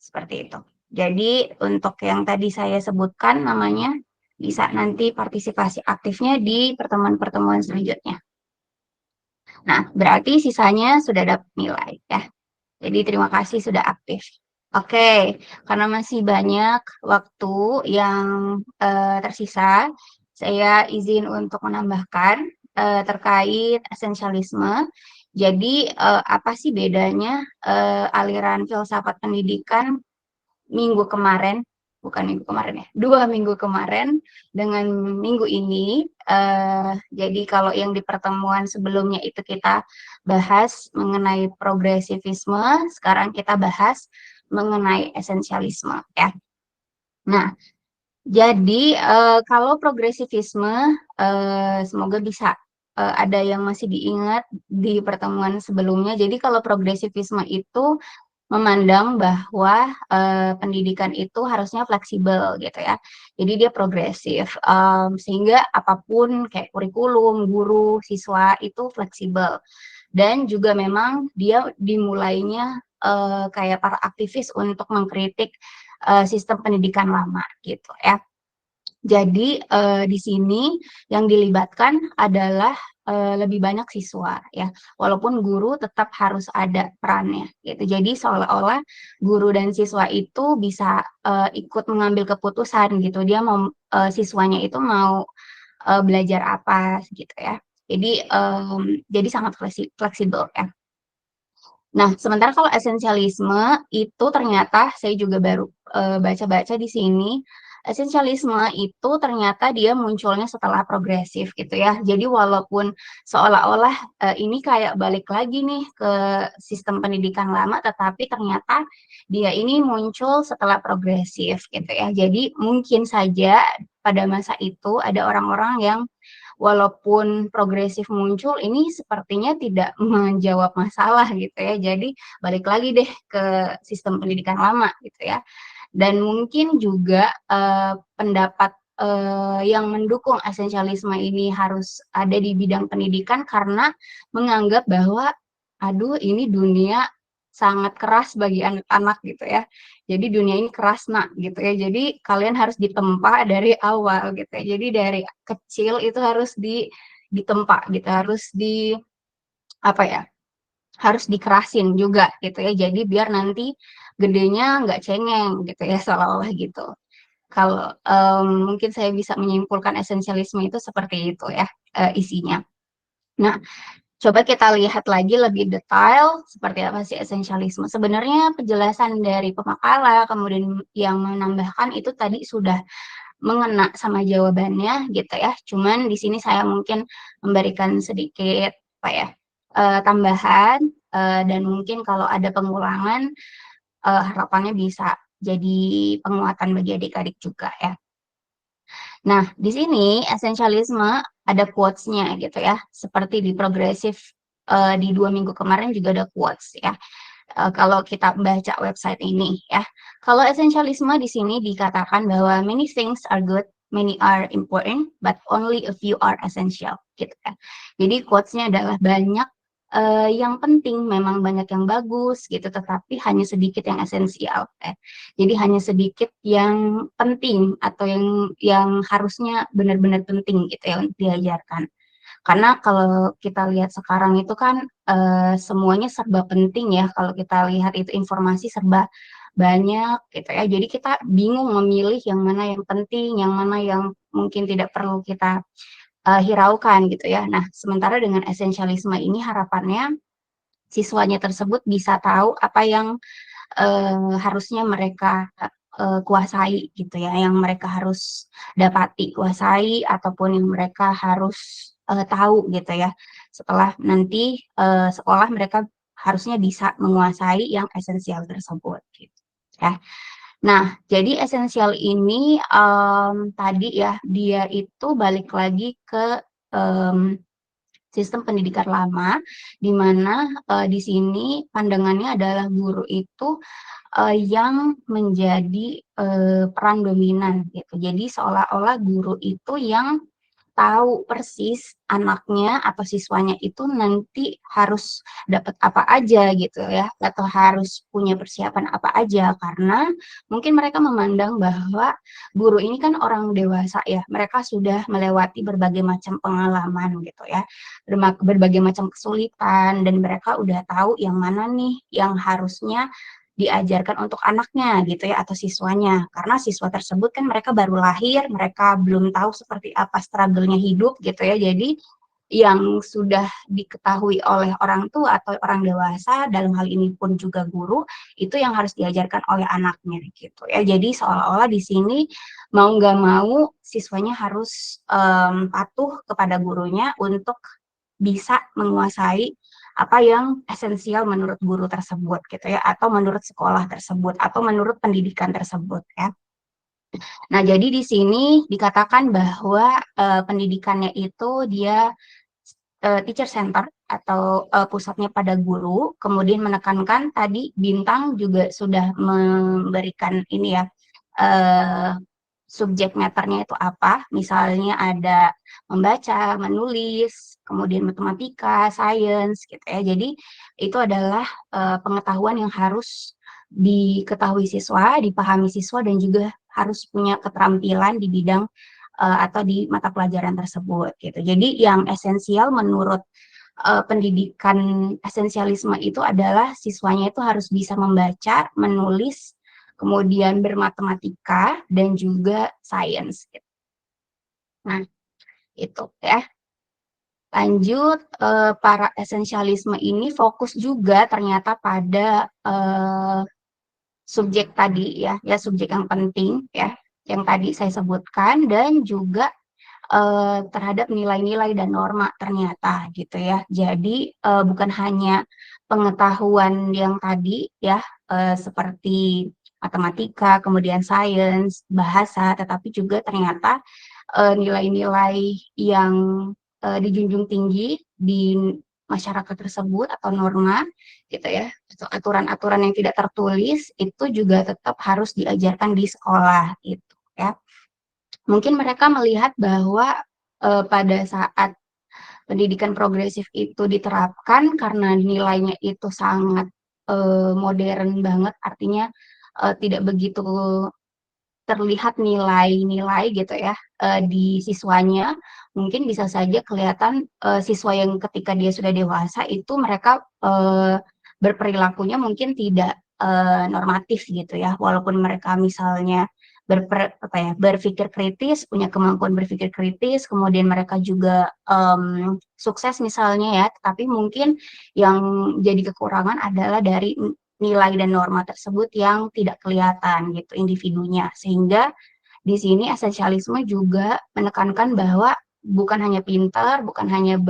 Seperti itu. Jadi untuk yang tadi saya sebutkan namanya bisa nanti partisipasi aktifnya di pertemuan-pertemuan selanjutnya. Nah, berarti sisanya sudah dapat nilai ya. Jadi terima kasih sudah aktif. Oke, karena masih banyak waktu yang tersisa, saya izin untuk menambahkan terkait esensialisme. Jadi apa sih bedanya aliran filsafat pendidikan minggu kemarin, bukan minggu kemarin ya, 2 minggu kemarin dengan minggu ini. Jadi kalau yang di pertemuan sebelumnya itu kita bahas mengenai progresivisme, sekarang kita bahas mengenai esensialisme ya. Nah, jadi kalau progresivisme semoga bisa ada yang masih diingat di pertemuan sebelumnya. Jadi kalau progresivisme itu memandang bahwa pendidikan itu harusnya fleksibel gitu ya. Jadi dia progresif, sehingga apapun kayak kurikulum, guru, siswa itu fleksibel. Dan juga memang dia dimulainya kayak para aktivis untuk mengkritik sistem pendidikan lama gitu ya. Jadi di sini yang dilibatkan adalah lebih banyak siswa ya, walaupun guru tetap harus ada perannya gitu. Jadi seolah-olah guru dan siswa itu bisa ikut mengambil keputusan gitu. Dia mau siswanya itu mau belajar apa gitu ya. Jadi sangat fleksibel ya. Nah, sementara kalau esensialisme itu ternyata saya juga baru baca-baca di sini, esensialisme itu ternyata dia munculnya setelah progresif gitu ya. Jadi walaupun seolah-olah ini kayak balik lagi nih ke sistem pendidikan lama, tetapi ternyata dia ini muncul setelah progresif gitu ya. Jadi mungkin saja pada masa itu ada orang-orang yang walaupun progresif muncul, ini sepertinya tidak menjawab masalah gitu ya. Jadi balik lagi deh ke sistem pendidikan lama gitu ya. Dan mungkin juga pendapat yang mendukung esensialisme ini harus ada di bidang pendidikan karena menganggap bahwa aduh ini dunia sangat keras bagi anak-anak gitu ya. Jadi dunia ini keras nak gitu ya. Jadi kalian harus ditempa dari awal gitu ya. Jadi dari kecil itu harus ditempa gitu, harus apa ya? Harus dikerasin juga gitu ya. Jadi biar nanti gedenya nggak cengeng gitu ya, seolah-olah gitu. Kalau mungkin saya bisa menyimpulkan esensialisme itu seperti itu ya isinya. Nah, coba kita lihat lagi lebih detail seperti apa sih esensialisme. Sebenarnya penjelasan dari pemakalah kemudian yang menambahkan itu tadi sudah mengena sama jawabannya gitu ya. Cuman di sini saya mungkin memberikan sedikit apa ya tambahan dan mungkin kalau ada pengulangan harapannya bisa jadi penguatan bagi adik-adik juga ya. Nah, di sini esensialisme ada quotes-nya gitu ya, seperti di progresif di 2 minggu kemarin juga ada quotes ya. Kalau kita baca website ini ya, kalau esensialisme di sini dikatakan bahwa many things are good, many are important, but only a few are essential gitu kan. Jadi quotes-nya adalah banyak yang penting, memang banyak yang bagus gitu, tetapi hanya sedikit yang esensial. Jadi hanya sedikit yang penting atau yang harusnya benar-benar penting gitu ya untuk diajarkan. Karena kalau kita lihat sekarang itu kan semuanya serba penting ya. Kalau kita lihat itu informasi serba banyak gitu ya. Jadi kita bingung memilih yang mana yang penting, yang mana yang mungkin tidak perlu kita hiraukan gitu ya. Nah, sementara dengan esensialisme ini harapannya siswanya tersebut bisa tahu apa yang harusnya mereka kuasai gitu ya, yang mereka harus dapati, kuasai, ataupun yang mereka harus tahu gitu ya. Setelah nanti sekolah mereka harusnya bisa menguasai yang esensial tersebut gitu ya. Nah, jadi esensial ini tadi ya, dia itu balik lagi ke sistem pendidikan lama, di mana di sini pandangannya adalah guru itu yang menjadi peran dominan gitu. Jadi seolah-olah guru itu yang tahu persis anaknya atau siswanya itu nanti harus dapat apa aja gitu ya, atau harus punya persiapan apa aja, karena mungkin mereka memandang bahwa guru ini kan orang dewasa ya, mereka sudah melewati berbagai macam pengalaman gitu ya, berbagai macam kesulitan, dan mereka udah tahu yang mana nih yang harusnya diajarkan untuk anaknya gitu ya, atau siswanya, karena siswa tersebut kan mereka baru lahir, mereka belum tahu seperti apa struggle-nya hidup gitu ya. Jadi yang sudah diketahui oleh orang tua atau orang dewasa, dalam hal ini pun juga guru, itu yang harus diajarkan oleh anaknya gitu ya. Jadi seolah-olah di sini mau nggak mau siswanya harus patuh kepada gurunya untuk bisa menguasai apa yang esensial menurut guru tersebut gitu ya, atau menurut sekolah tersebut, atau menurut pendidikan tersebut ya. Nah, jadi di sini dikatakan bahwa pendidikannya itu dia teacher center atau pusatnya pada guru, kemudian menekankan tadi Bintang juga sudah memberikan ini ya, subjek matternya itu apa, misalnya ada membaca, menulis, kemudian matematika, sains gitu ya. Jadi itu adalah pengetahuan yang harus diketahui siswa, dipahami siswa, dan juga harus punya keterampilan di bidang atau di mata pelajaran tersebut gitu. Jadi yang esensial menurut pendidikan esensialisme itu adalah siswanya itu harus bisa membaca, menulis, kemudian bermatematika, dan juga sains. Nah, itu ya. Lanjut, para esensialisme ini fokus juga ternyata pada subjek tadi ya, subjek yang penting ya, yang tadi saya sebutkan, dan juga terhadap nilai-nilai dan norma ternyata gitu ya. Jadi bukan hanya pengetahuan yang tadi ya, seperti matematika, kemudian sains, bahasa, tetapi juga ternyata nilai-nilai yang dijunjung tinggi di masyarakat tersebut atau norma gitu ya, aturan-aturan yang tidak tertulis itu juga tetap harus diajarkan di sekolah gitu ya. Mungkin mereka melihat bahwa pada saat pendidikan progresif itu diterapkan karena nilainya itu sangat modern banget, artinya tidak begitu terlihat nilai-nilai gitu ya di siswanya, mungkin bisa saja kelihatan siswa yang ketika dia sudah dewasa itu mereka berperilakunya mungkin tidak normatif gitu ya, walaupun mereka misalnya berpikir kritis, punya kemampuan berpikir kritis, kemudian mereka juga sukses misalnya ya, tapi mungkin yang jadi kekurangan adalah dari nilai dan norma tersebut yang tidak kelihatan gitu individunya, sehingga di sini esensialisme juga menekankan bahwa bukan hanya pintar, bukan hanya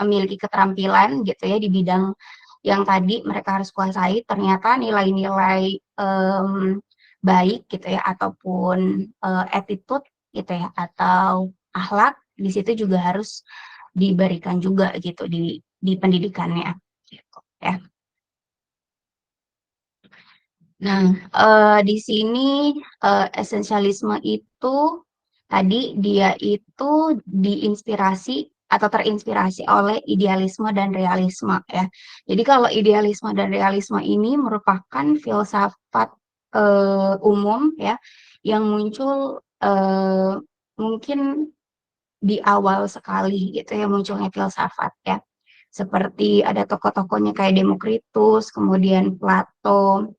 memiliki keterampilan gitu ya di bidang yang tadi mereka harus kuasai, ternyata nilai-nilai baik gitu ya, ataupun attitude gitu ya, atau akhlak di situ juga harus diberikan juga gitu di pendidikannya gitu ya. Nah, di sini esensialisme itu tadi dia itu diinspirasi atau terinspirasi oleh idealisme dan realisme ya. Jadi kalau idealisme dan realisme ini merupakan filsafat umum ya yang muncul mungkin di awal sekali gitu ya munculnya filsafat ya. Seperti ada tokoh-tokohnya kayak Demokritus, kemudian Plato,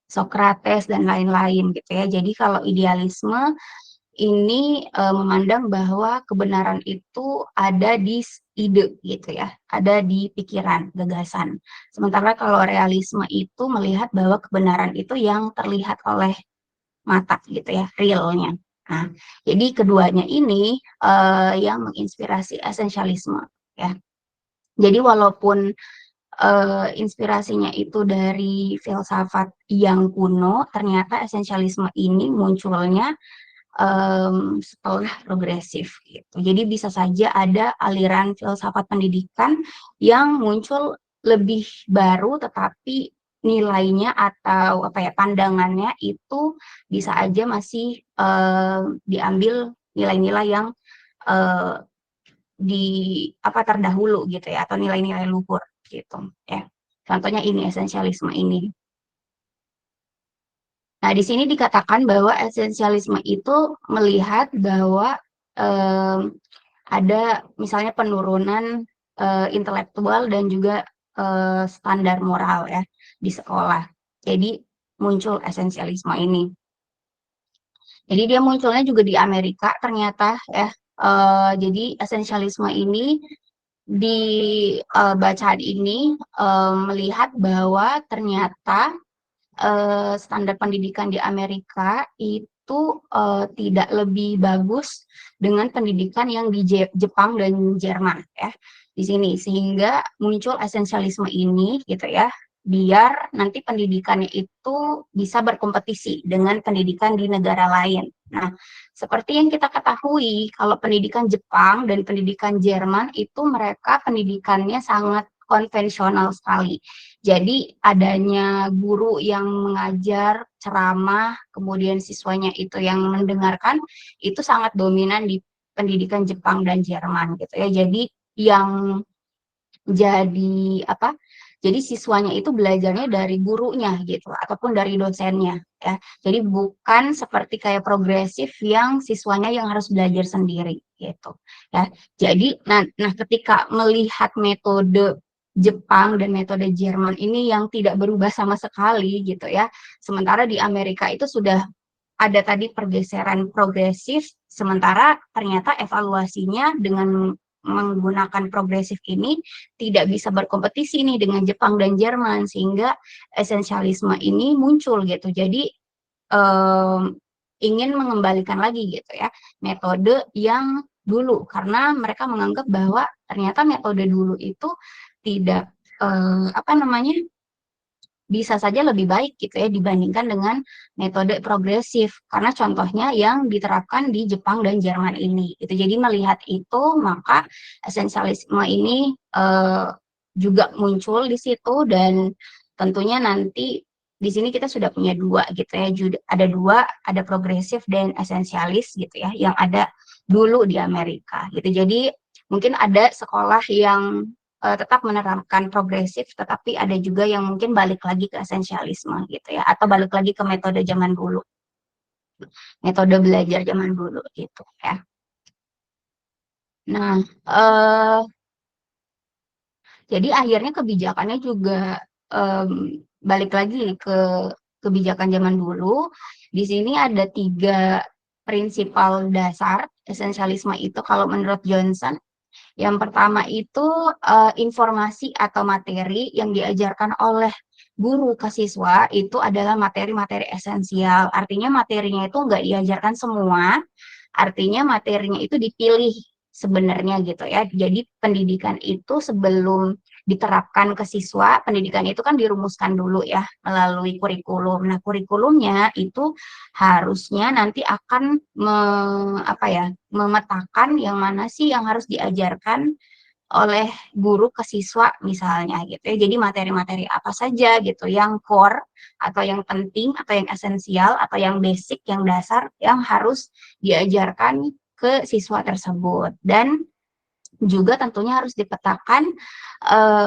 Sokrates, dan lain-lain gitu ya. Jadi kalau idealisme ini memandang bahwa kebenaran itu ada di ide gitu ya, ada di pikiran, gagasan. Sementara kalau realisme itu melihat bahwa kebenaran itu yang terlihat oleh mata gitu ya, realnya. Nah, jadi keduanya ini yang menginspirasi esensialisme ya. Jadi walaupun inspirasinya itu dari filsafat yang kuno, ternyata esensialisme ini munculnya setelah progresif gitu. Jadi bisa saja ada aliran filsafat pendidikan yang muncul lebih baru tetapi nilainya atau apa ya pandangannya itu bisa aja masih diambil nilai-nilai yang di apa terdahulu gitu ya atau nilai-nilai luhur gitu ya. Contohnya ini esensialisme ini. Nah, di sini dikatakan bahwa esensialisme itu melihat bahwa ada misalnya penurunan intelektual dan juga standar moral ya di sekolah. Jadi muncul esensialisme ini. Jadi dia munculnya juga di Amerika ternyata ya. Jadi esensialisme ini di bacaan ini melihat bahwa ternyata standar pendidikan di Amerika itu tidak lebih bagus dengan pendidikan yang di Jepang dan Jerman ya di sini sehingga muncul esensialisme ini gitu ya biar nanti pendidikannya itu bisa berkompetisi dengan pendidikan di negara lain. Nah, seperti yang kita ketahui kalau pendidikan Jepang dan pendidikan Jerman itu mereka pendidikannya sangat konvensional sekali. Jadi adanya guru yang mengajar ceramah, kemudian siswanya itu yang mendengarkan, itu sangat dominan di pendidikan Jepang dan Jerman gitu ya. Jadi yang jadi apa? Jadi siswanya itu belajarnya dari gurunya gitu ataupun dari dosennya ya. Jadi bukan seperti kayak progresif yang siswanya yang harus belajar sendiri gitu ya. Jadi nah ketika melihat metode Jepang dan metode Jerman ini yang tidak berubah sama sekali gitu ya. Sementara di Amerika itu sudah ada tadi pergeseran progresif, sementara ternyata evaluasinya dengan menggunakan progresif ini tidak bisa berkompetisi nih dengan Jepang dan Jerman, sehingga esensialisme ini muncul gitu. Jadi ingin mengembalikan lagi gitu ya metode yang dulu, karena mereka menganggap bahwa ternyata metode dulu itu tidak apa namanya bisa saja lebih baik gitu ya dibandingkan dengan metode progresif karena contohnya yang diterapkan di Jepang dan Jerman ini gitu. Jadi melihat itu maka esensialisme ini juga muncul di situ dan tentunya nanti di sini kita sudah punya dua gitu ya, ada dua, ada progresif dan esensialis gitu ya yang ada dulu di Amerika gitu. Jadi mungkin ada sekolah yang tetap menerapkan progresif, tetapi ada juga yang mungkin balik lagi ke esensialisme gitu ya, atau balik lagi ke metode zaman dulu, metode belajar zaman dulu gitu ya. Nah, jadi akhirnya kebijakannya juga balik lagi ke kebijakan zaman dulu. Di sini ada 3 prinsipal dasar esensialisme itu kalau menurut Johnson. Yang pertama itu informasi atau materi yang diajarkan oleh guru ke siswa itu adalah materi-materi esensial. Artinya materinya itu nggak diajarkan semua, artinya materinya itu dipilih sebenarnya gitu ya. Jadi pendidikan itu sebelum diterapkan ke siswa, pendidikan itu kan dirumuskan dulu ya melalui kurikulum. Nah, kurikulumnya itu harusnya nanti akan memetakan yang mana sih yang harus diajarkan oleh guru ke siswa misalnya gitu ya. Jadi materi-materi apa saja gitu yang core atau yang penting atau yang esensial atau yang basic, yang dasar yang harus diajarkan ke siswa tersebut. Dan juga tentunya harus dipetakan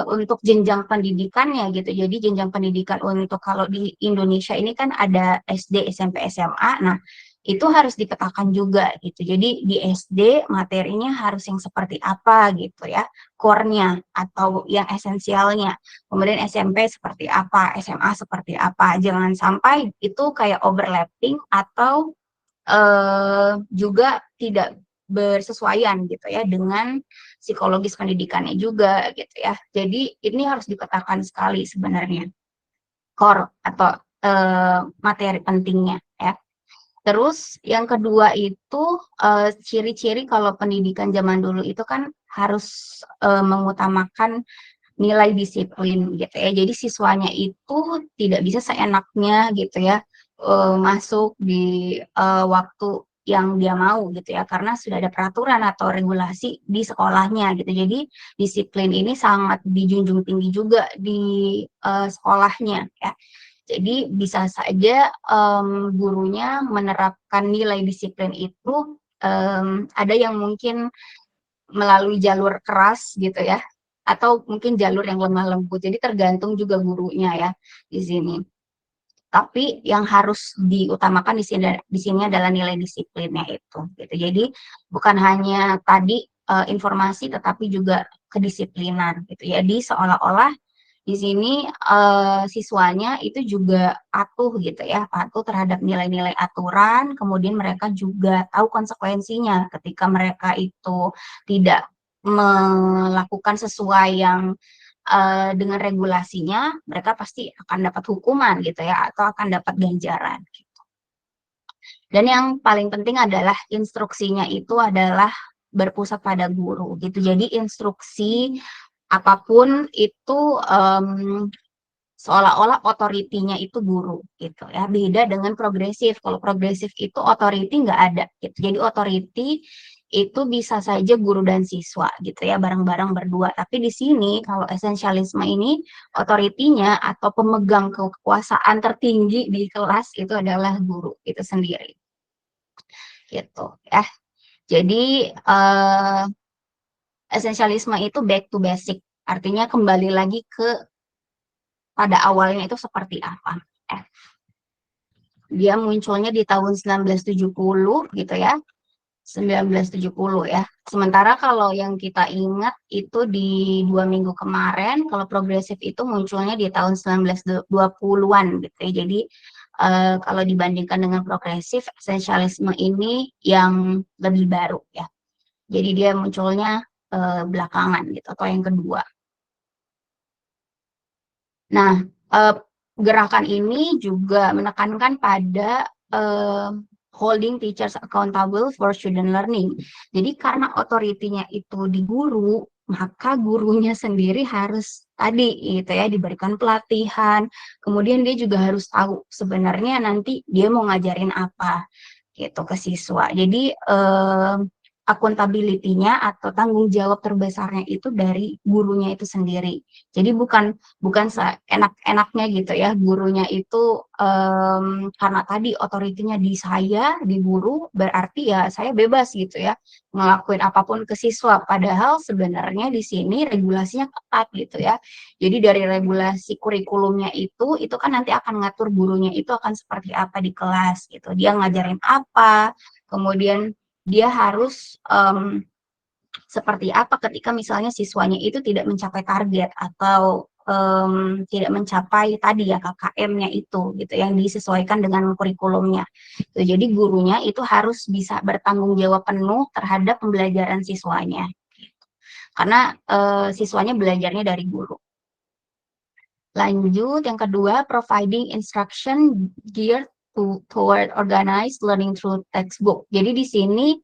untuk jenjang pendidikannya gitu. Jadi jenjang pendidikan untuk kalau di Indonesia ini kan ada SD, SMP, SMA. Nah, itu harus dipetakan juga gitu. Jadi di SD materinya harus yang seperti apa gitu ya, core-nya atau yang esensialnya. Kemudian SMP seperti apa, SMA seperti apa. Jangan sampai itu kayak overlapping atau juga tidak bersesuaian gitu ya dengan psikologis pendidikannya juga gitu ya. Jadi ini harus dipetakan sekali sebenarnya core atau materi pentingnya ya. Terus yang kedua itu ciri-ciri kalau pendidikan zaman dulu itu kan harus mengutamakan nilai disiplin gitu ya. Jadi siswanya itu tidak bisa seenaknya gitu ya masuk di waktu yang dia mau gitu ya, karena sudah ada peraturan atau regulasi di sekolahnya gitu. Jadi disiplin ini sangat dijunjung tinggi juga di sekolahnya ya. Jadi bisa saja gurunya menerapkan nilai disiplin itu ada yang mungkin melalui jalur keras gitu ya, atau mungkin jalur yang lemah lembut. Jadi tergantung juga gurunya ya di sini. Tapi yang harus diutamakan di sini adalah nilai disiplinnya itu gitu. Jadi bukan hanya tadi informasi tetapi juga kedisiplinan gitu. Jadi seolah-olah di sini siswanya itu juga patuh gitu ya, patuh terhadap nilai-nilai aturan, kemudian mereka juga tahu konsekuensinya ketika mereka itu tidak melakukan sesuai yang dengan regulasinya, mereka pasti akan dapat hukuman gitu ya, atau akan dapat ganjaran. Gitu. Dan yang paling penting adalah instruksinya itu adalah berpusat pada guru gitu. Jadi instruksi apapun itu seolah-olah otoritinya itu guru gitu ya. Beda dengan progresif. Kalau progresif itu otoriti nggak ada gitu. Jadi otoriti itu bisa saja guru dan siswa gitu ya, bareng-bareng berdua. Tapi di sini kalau esensialisme ini otoritinya atau pemegang kekuasaan tertinggi di kelas itu adalah guru itu sendiri. Gitu ya. Jadi esensialisme itu back to basic. Artinya kembali lagi ke pada awalnya itu seperti apa. Dia munculnya di tahun 1970 gitu ya. 1970 ya. Sementara kalau yang kita ingat itu di 2 minggu kemarin, kalau progresif itu munculnya di tahun 1920-an gitu ya. Jadi kalau dibandingkan dengan progresif, esensialisme ini yang lebih baru ya. Jadi dia munculnya belakangan gitu atau yang kedua. Nah, gerakan ini juga menekankan pada holding teachers accountable for student learning. Jadi karena otoritinya itu di guru, maka gurunya sendiri harus tadi gitu ya diberikan pelatihan. Kemudian dia juga harus tahu sebenarnya nanti dia mau ngajarin apa gitu ke siswa. Jadi akuntabilitinya atau tanggung jawab terbesarnya itu dari gurunya itu sendiri. Jadi bukan seenak-enaknya gitu ya, gurunya itu karena tadi otoritinya di saya, di guru, berarti ya saya bebas gitu ya, ngelakuin apapun ke siswa. Padahal sebenarnya di sini regulasinya ketat gitu ya. Jadi dari regulasi kurikulumnya itu kan nanti akan ngatur gurunya itu akan seperti apa di kelas gitu. Dia ngajarin apa, kemudian dia harus seperti apa ketika misalnya siswanya itu tidak mencapai target atau tidak mencapai tadi ya KKM-nya itu gitu yang disesuaikan dengan kurikulumnya. Jadi gurunya itu harus bisa bertanggung jawab penuh terhadap pembelajaran siswanya. Gitu. Karena siswanya belajarnya dari guru. Lanjut yang kedua, providing instruction geared toward organized learning through textbook. Jadi di sini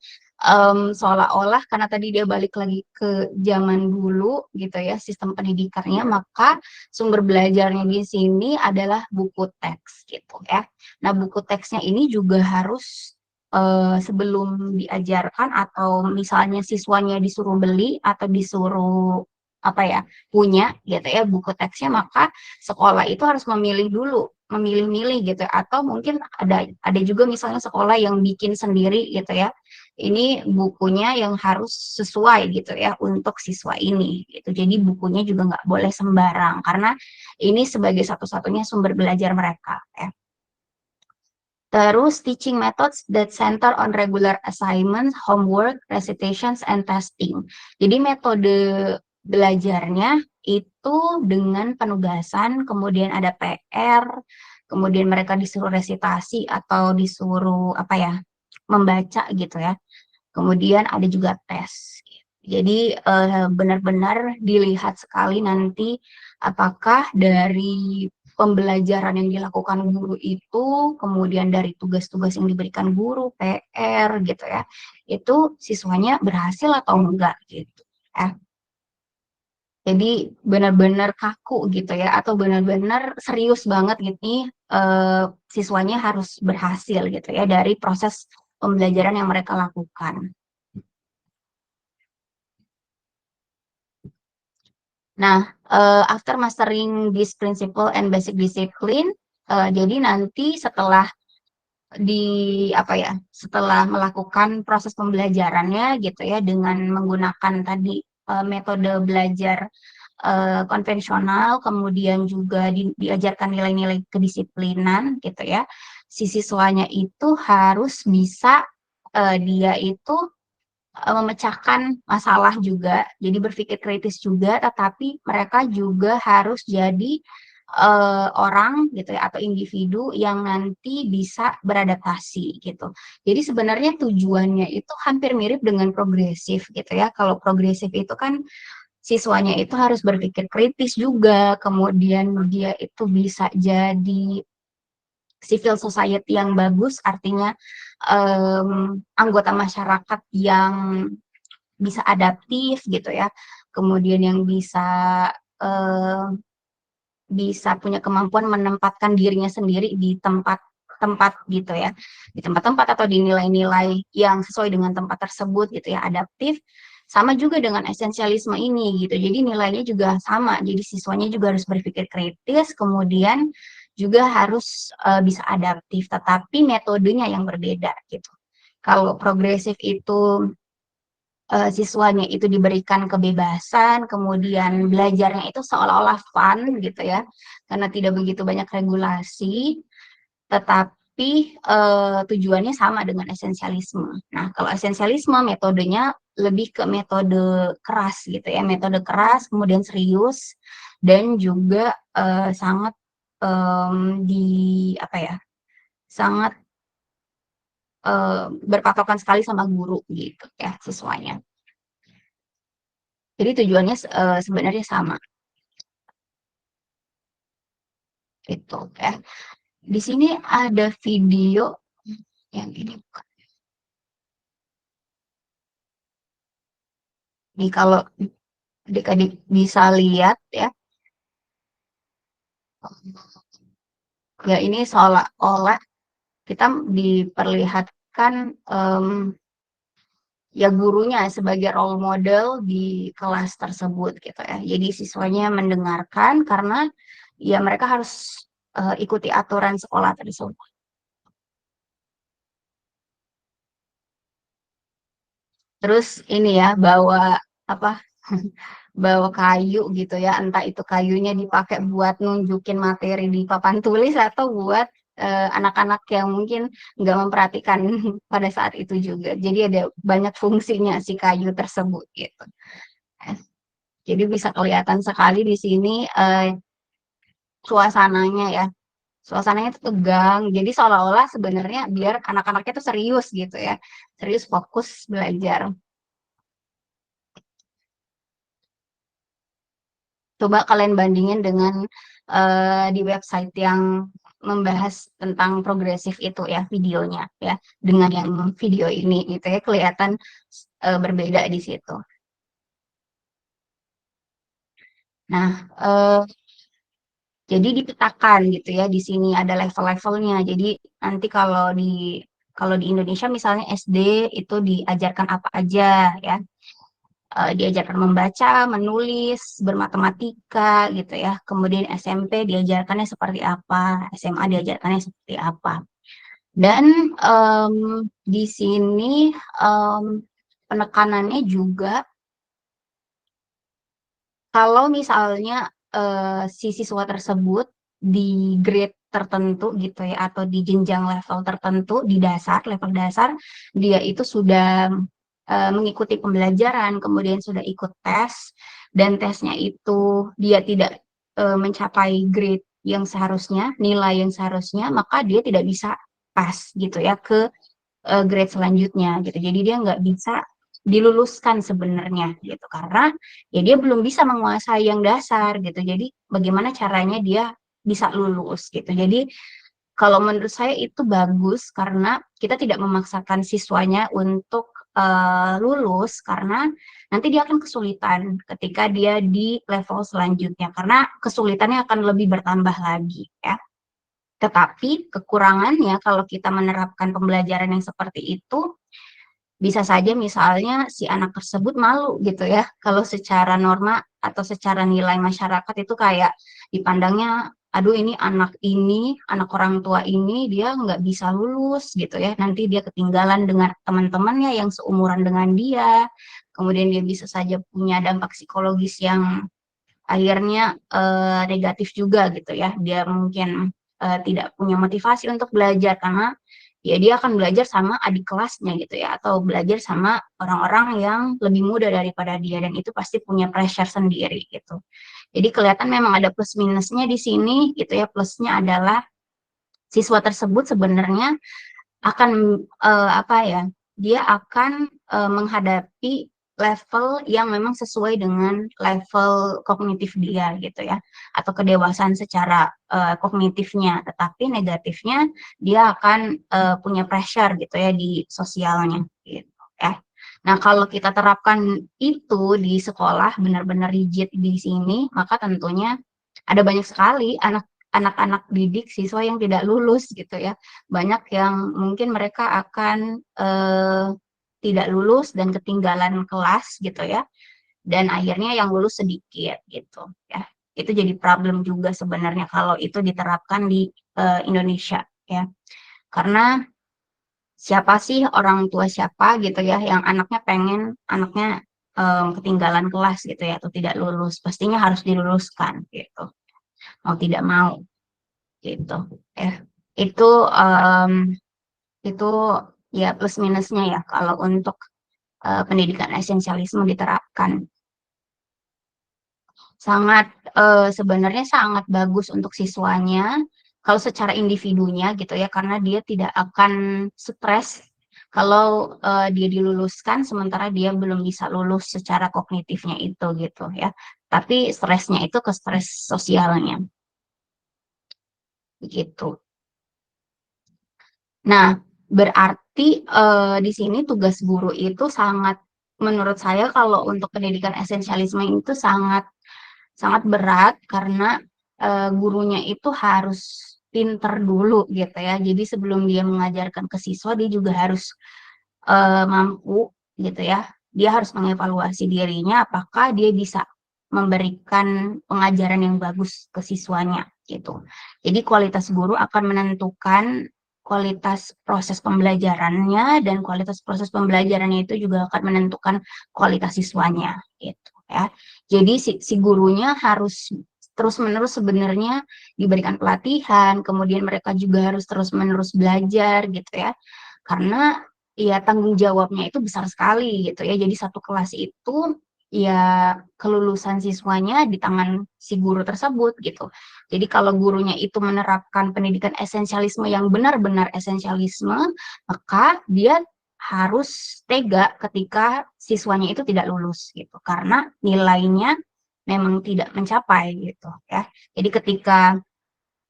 seolah-olah karena tadi dia balik lagi ke zaman dulu gitu ya sistem pendidikannya, maka sumber belajarnya di sini adalah buku teks gitu ya. Nah buku teksnya ini juga harus sebelum diajarkan atau misalnya siswanya disuruh beli atau disuruh apa ya punya gitu ya buku teksnya, maka sekolah itu harus memilih dulu, memilih-milih gitu atau mungkin ada juga misalnya sekolah yang bikin sendiri gitu ya, ini bukunya yang harus sesuai gitu ya untuk siswa ini gitu. Jadi bukunya juga nggak boleh sembarang karena ini sebagai satu-satunya sumber belajar mereka ya. Terus teaching methods that center on regular assignments, homework, recitations, and testing. Jadi metode belajarnya itu dengan penugasan, kemudian ada PR, kemudian mereka disuruh resitasi atau disuruh apa ya, membaca gitu ya. Kemudian ada juga tes. Jadi benar-benar dilihat sekali nanti apakah dari pembelajaran yang dilakukan guru itu, kemudian dari tugas-tugas yang diberikan guru, PR gitu ya, itu siswanya berhasil atau enggak gitu ya. Jadi benar-benar kaku gitu ya, atau benar-benar serius banget gitu nih siswanya harus berhasil gitu ya dari proses pembelajaran yang mereka lakukan. Nah, after mastering this principle and basic discipline, jadi nanti setelah setelah melakukan proses pembelajarannya gitu ya dengan menggunakan tadi metode belajar konvensional, kemudian juga diajarkan nilai-nilai kedisiplinan gitu ya. Si siswanya itu harus bisa dia itu memecahkan masalah juga, jadi berpikir kritis juga, tetapi mereka juga harus jadi orang gitu ya atau individu yang nanti bisa beradaptasi gitu. Jadi sebenarnya tujuannya itu hampir mirip dengan progresif gitu ya. Kalau progresif itu kan siswanya itu harus berpikir kritis juga, kemudian dia itu bisa jadi civil society yang bagus, artinya anggota masyarakat yang bisa adaptif gitu ya, kemudian yang bisa punya kemampuan menempatkan dirinya sendiri di tempat-tempat gitu ya, di tempat-tempat atau di nilai-nilai yang sesuai dengan tempat tersebut gitu ya, adaptif. Sama juga dengan esensialisme ini gitu, jadi nilainya juga sama, jadi siswanya juga harus berpikir kritis, kemudian juga harus bisa adaptif, tetapi metodenya yang berbeda gitu. Kalau progresif itu siswanya itu diberikan kebebasan, kemudian belajarnya itu seolah-olah fun gitu ya, karena tidak begitu banyak regulasi, tetapi tujuannya sama dengan esensialisme. Nah, kalau esensialisme metodenya lebih ke metode keras gitu ya, metode keras, kemudian serius, dan juga sangat sangat berpatokan sekali sama guru gitu ya siswanya. Jadi tujuannya sebenarnya sama. Gitu ya. Di sini ada video yang ini bukan. Ini kalau adik-adik bisa lihat ya. Ya ini seolah-olah kita diperlihatkan ya gurunya sebagai role model di kelas tersebut gitu ya. Jadi siswanya mendengarkan karena ya mereka harus ikuti aturan sekolah tersebut. Terus ini ya bawa bawa kayu gitu ya, entah itu kayunya dipakai buat nunjukin materi di papan tulis atau buat anak-anak yang mungkin nggak memperhatikan pada saat itu juga. Jadi ada banyak fungsinya si kayu tersebut gitu. Jadi bisa kelihatan sekali di sini suasananya ya. Suasananya itu tegang. Jadi seolah-olah sebenarnya biar anak-anaknya itu serius gitu ya. Serius fokus belajar. Coba kalian bandingin dengan di website yang membahas tentang progresif itu ya videonya ya dengan yang video ini gitu ya kelihatan berbeda di situ. Nah, jadi dipetakan gitu ya di sini ada level-levelnya. Jadi nanti kalau di Indonesia misalnya SD itu diajarkan apa aja ya. Diajarkan membaca, menulis, bermatematika gitu ya. Kemudian SMP diajarkannya seperti apa, SMA diajarkannya seperti apa. Dan di sini penekanannya juga kalau misalnya si siswa tersebut di grade tertentu gitu ya atau di jenjang level tertentu di level dasar dia itu sudah mengikuti pembelajaran, kemudian sudah ikut tes, dan tesnya itu dia tidak mencapai grade yang seharusnya, nilai yang seharusnya, maka dia tidak bisa pas gitu ya ke grade selanjutnya gitu. Jadi dia nggak bisa diluluskan sebenarnya gitu karena ya dia belum bisa menguasai yang dasar gitu. Jadi bagaimana caranya dia bisa lulus gitu. Jadi kalau menurut saya itu bagus karena kita tidak memaksakan siswanya untuk lulus karena nanti dia akan kesulitan ketika dia di level selanjutnya karena kesulitannya akan lebih bertambah lagi ya. Tetapi kekurangannya kalau kita menerapkan pembelajaran yang seperti itu, bisa saja misalnya si anak tersebut malu gitu ya, kalau secara norma atau secara nilai masyarakat itu kayak dipandangnya, aduh ini, anak orang tua ini dia nggak bisa lulus gitu ya, nanti dia ketinggalan dengan teman-temannya yang seumuran dengan dia, kemudian dia bisa saja punya dampak psikologis yang akhirnya negatif juga gitu ya, dia mungkin tidak punya motivasi untuk belajar karena ya dia akan belajar sama adik kelasnya gitu ya, atau belajar sama orang-orang yang lebih muda daripada dia, dan itu pasti punya pressure sendiri gitu. Jadi kelihatan memang ada plus minusnya di sini gitu ya. Plusnya adalah siswa tersebut sebenarnya akan apa ya, dia akan menghadapi level yang memang sesuai dengan level kognitif dia gitu ya, atau kedewasaan secara kognitifnya. Tetapi negatifnya dia akan punya pressure gitu ya di sosialnya gitu ya. Nah, kalau kita terapkan itu di sekolah benar-benar rigid di sini, maka tentunya ada banyak sekali anak-anak didik siswa yang tidak lulus gitu ya. Banyak yang mungkin mereka akan tidak lulus dan ketinggalan kelas gitu ya, dan akhirnya yang lulus sedikit gitu ya. Itu jadi problem juga sebenarnya kalau itu diterapkan di Indonesia ya, karena siapa sih orang tua siapa gitu ya yang anaknya pengen anaknya ketinggalan kelas gitu ya, atau tidak lulus, pastinya harus diluluskan gitu, mau tidak mau gitu ya. Itu ya plus minusnya ya kalau untuk pendidikan esensialisme diterapkan. Sebenarnya sangat bagus untuk siswanya kalau secara individunya gitu ya, karena dia tidak akan stres kalau dia diluluskan sementara dia belum bisa lulus secara kognitifnya itu gitu ya. Tapi stresnya itu ke stres sosialnya gitu. Nah, berarti di sini tugas guru itu sangat, menurut saya kalau untuk pendidikan esensialisme itu sangat sangat berat, karena gurunya itu harus pinter dulu gitu ya. Jadi sebelum dia mengajarkan ke siswa, dia juga harus mampu gitu ya. Dia harus mengevaluasi dirinya apakah dia bisa memberikan pengajaran yang bagus ke siswanya gitu. Jadi kualitas guru akan menentukan kualitas proses pembelajarannya, dan kualitas proses pembelajarannya itu juga akan menentukan kualitas siswanya gitu ya. Jadi si gurunya harus terus-menerus sebenarnya diberikan pelatihan, kemudian mereka juga harus terus-menerus belajar gitu ya. Karena ya tanggung jawabnya itu besar sekali gitu ya. Jadi satu kelas itu ya kelulusan siswanya di tangan si guru tersebut gitu. Jadi kalau gurunya itu menerapkan pendidikan esensialisme yang benar-benar esensialisme, maka dia harus tega ketika siswanya itu tidak lulus gitu, karena nilainya memang tidak mencapai gitu ya. Jadi ketika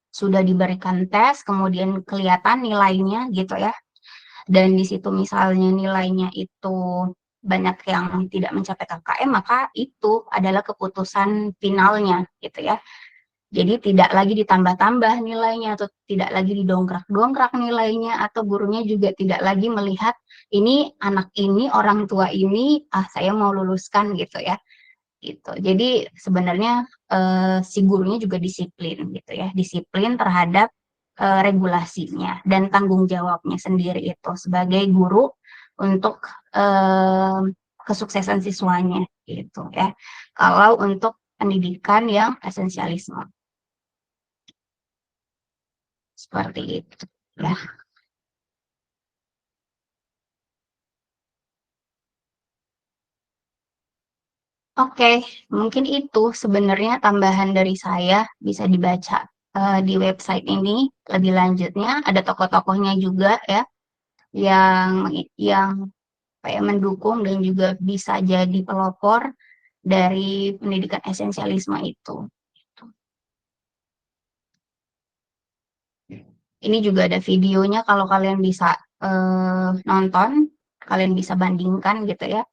sudah diberikan tes, kemudian kelihatan nilainya gitu ya, dan di situ misalnya nilainya itu banyak yang tidak mencapai KKM, maka itu adalah keputusan finalnya gitu ya. Jadi tidak lagi ditambah-tambah nilainya, atau tidak lagi didongkrak-dongkrak nilainya, atau gurunya juga tidak lagi melihat ini anak ini, orang tua ini, saya mau luluskan gitu ya. Gitu. Jadi sebenarnya si gurunya juga disiplin gitu ya, disiplin terhadap regulasinya dan tanggung jawabnya sendiri itu sebagai guru untuk kesuksesan siswanya gitu ya. Kalau untuk pendidikan yang esensialisme seperti itu ya. Oke, mungkin itu sebenarnya tambahan dari saya, bisa dibaca di website ini lebih lanjutnya, ada tokoh-tokohnya juga ya yang kayak mendukung dan juga bisa jadi pelopor dari pendidikan esensialisme itu. Ini juga ada videonya kalau kalian bisa nonton, kalian bisa bandingkan gitu ya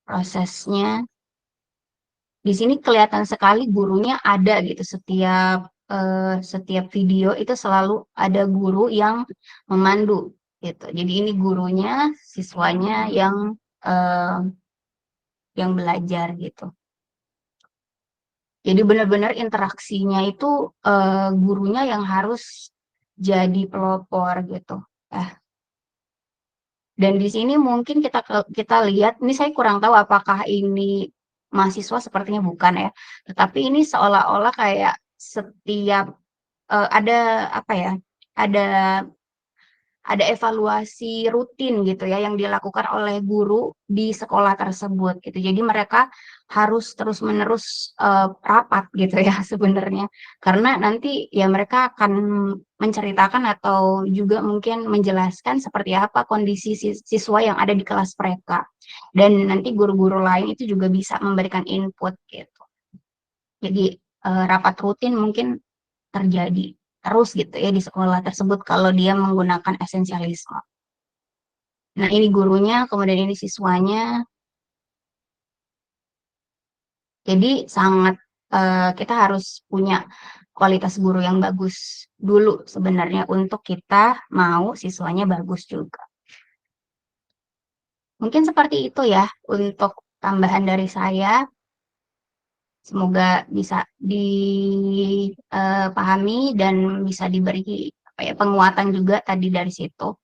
prosesnya di sini kelihatan sekali gurunya ada gitu, setiap video itu selalu ada guru yang memandu gitu. Jadi ini gurunya, siswanya yang belajar gitu. Jadi benar-benar interaksinya itu gurunya yang harus jadi pelopor gitu. Dan di sini mungkin kita lihat, ini saya kurang tahu apakah ini mahasiswa, sepertinya bukan ya. Tetapi ini seolah-olah kayak setiap ada apa ya? Ada evaluasi rutin gitu ya yang dilakukan oleh guru di sekolah tersebut gitu. Jadi mereka harus terus-menerus rapat gitu ya sebenarnya. Karena nanti ya mereka akan menceritakan atau juga mungkin menjelaskan seperti apa kondisi siswa yang ada di kelas mereka. Dan nanti guru-guru lain itu juga bisa memberikan input gitu. Jadi rapat rutin mungkin terjadi terus gitu ya di sekolah tersebut kalau dia menggunakan esensialisme. Nah, ini gurunya, kemudian ini siswanya. Jadi sangat kita harus punya kualitas guru yang bagus dulu sebenarnya untuk kita mau siswanya bagus juga. Mungkin seperti itu ya untuk tambahan dari saya. Semoga bisa dipahami dan bisa diberi penguatan juga tadi dari situ.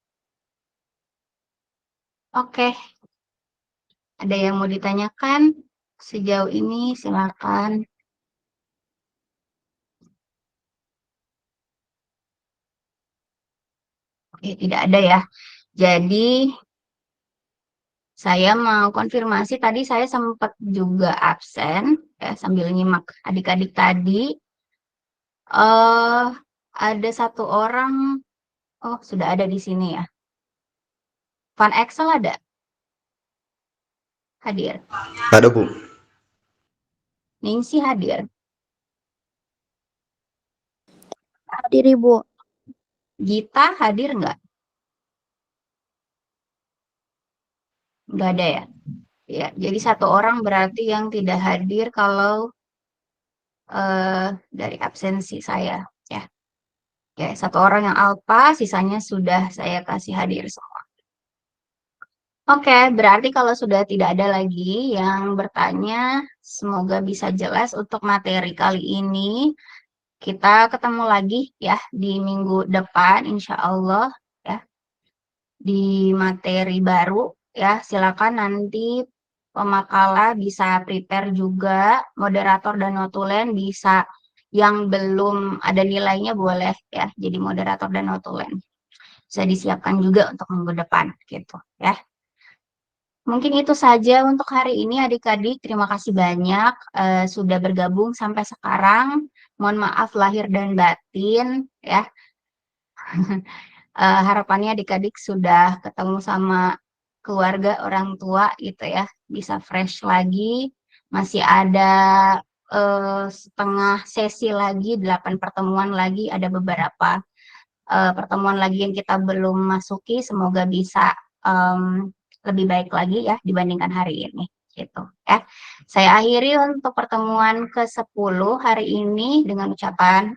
Oke, ada yang mau ditanyakan sejauh ini? Silakan. Oke, tidak ada ya. Jadi saya mau konfirmasi, tadi saya sempat juga absen ya, sambil nyimak adik-adik tadi. Ada satu orang, oh sudah ada di sini ya. Van Excel ada? Hadir. Ada, Bu. Ningsi hadir. Hadir, Ibu. Gita hadir nggak? Nggak ada ya? Ya, jadi satu orang berarti yang tidak hadir kalau dari absensi saya ya. Ya, satu orang yang alpa, sisanya sudah saya kasih hadir semua. Oke, berarti kalau sudah tidak ada lagi yang bertanya, semoga bisa jelas untuk materi kali ini. Kita ketemu lagi ya di minggu depan, insya Allah ya, di materi baru ya. Silakan nanti pemakala bisa prepare juga, moderator dan notulen bisa, yang belum ada nilainya boleh ya, jadi moderator dan notulen. Bisa disiapkan juga untuk minggu depan gitu ya. Mungkin itu saja untuk hari ini adik-adik. Terima kasih banyak sudah bergabung sampai sekarang. Mohon maaf lahir dan batin ya. Harapannya adik-adik sudah ketemu sama keluarga, orang tua gitu ya. Bisa fresh lagi. Masih ada setengah sesi lagi, 8 pertemuan lagi. Ada beberapa pertemuan lagi yang kita belum masuki. Semoga bisa lebih baik lagi ya dibandingkan hari ini gitu ya. Saya akhiri untuk pertemuan ke-10 hari ini dengan ucapan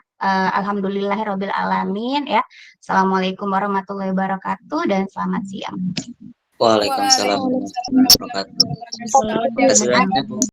alhamdulillahirabbil alamin ya. Assalamualaikum warahmatullahi wabarakatuh dan selamat siang. Waalaikumsalam warahmatullahi wabarakatuh. Terima kasih banyak, Bu.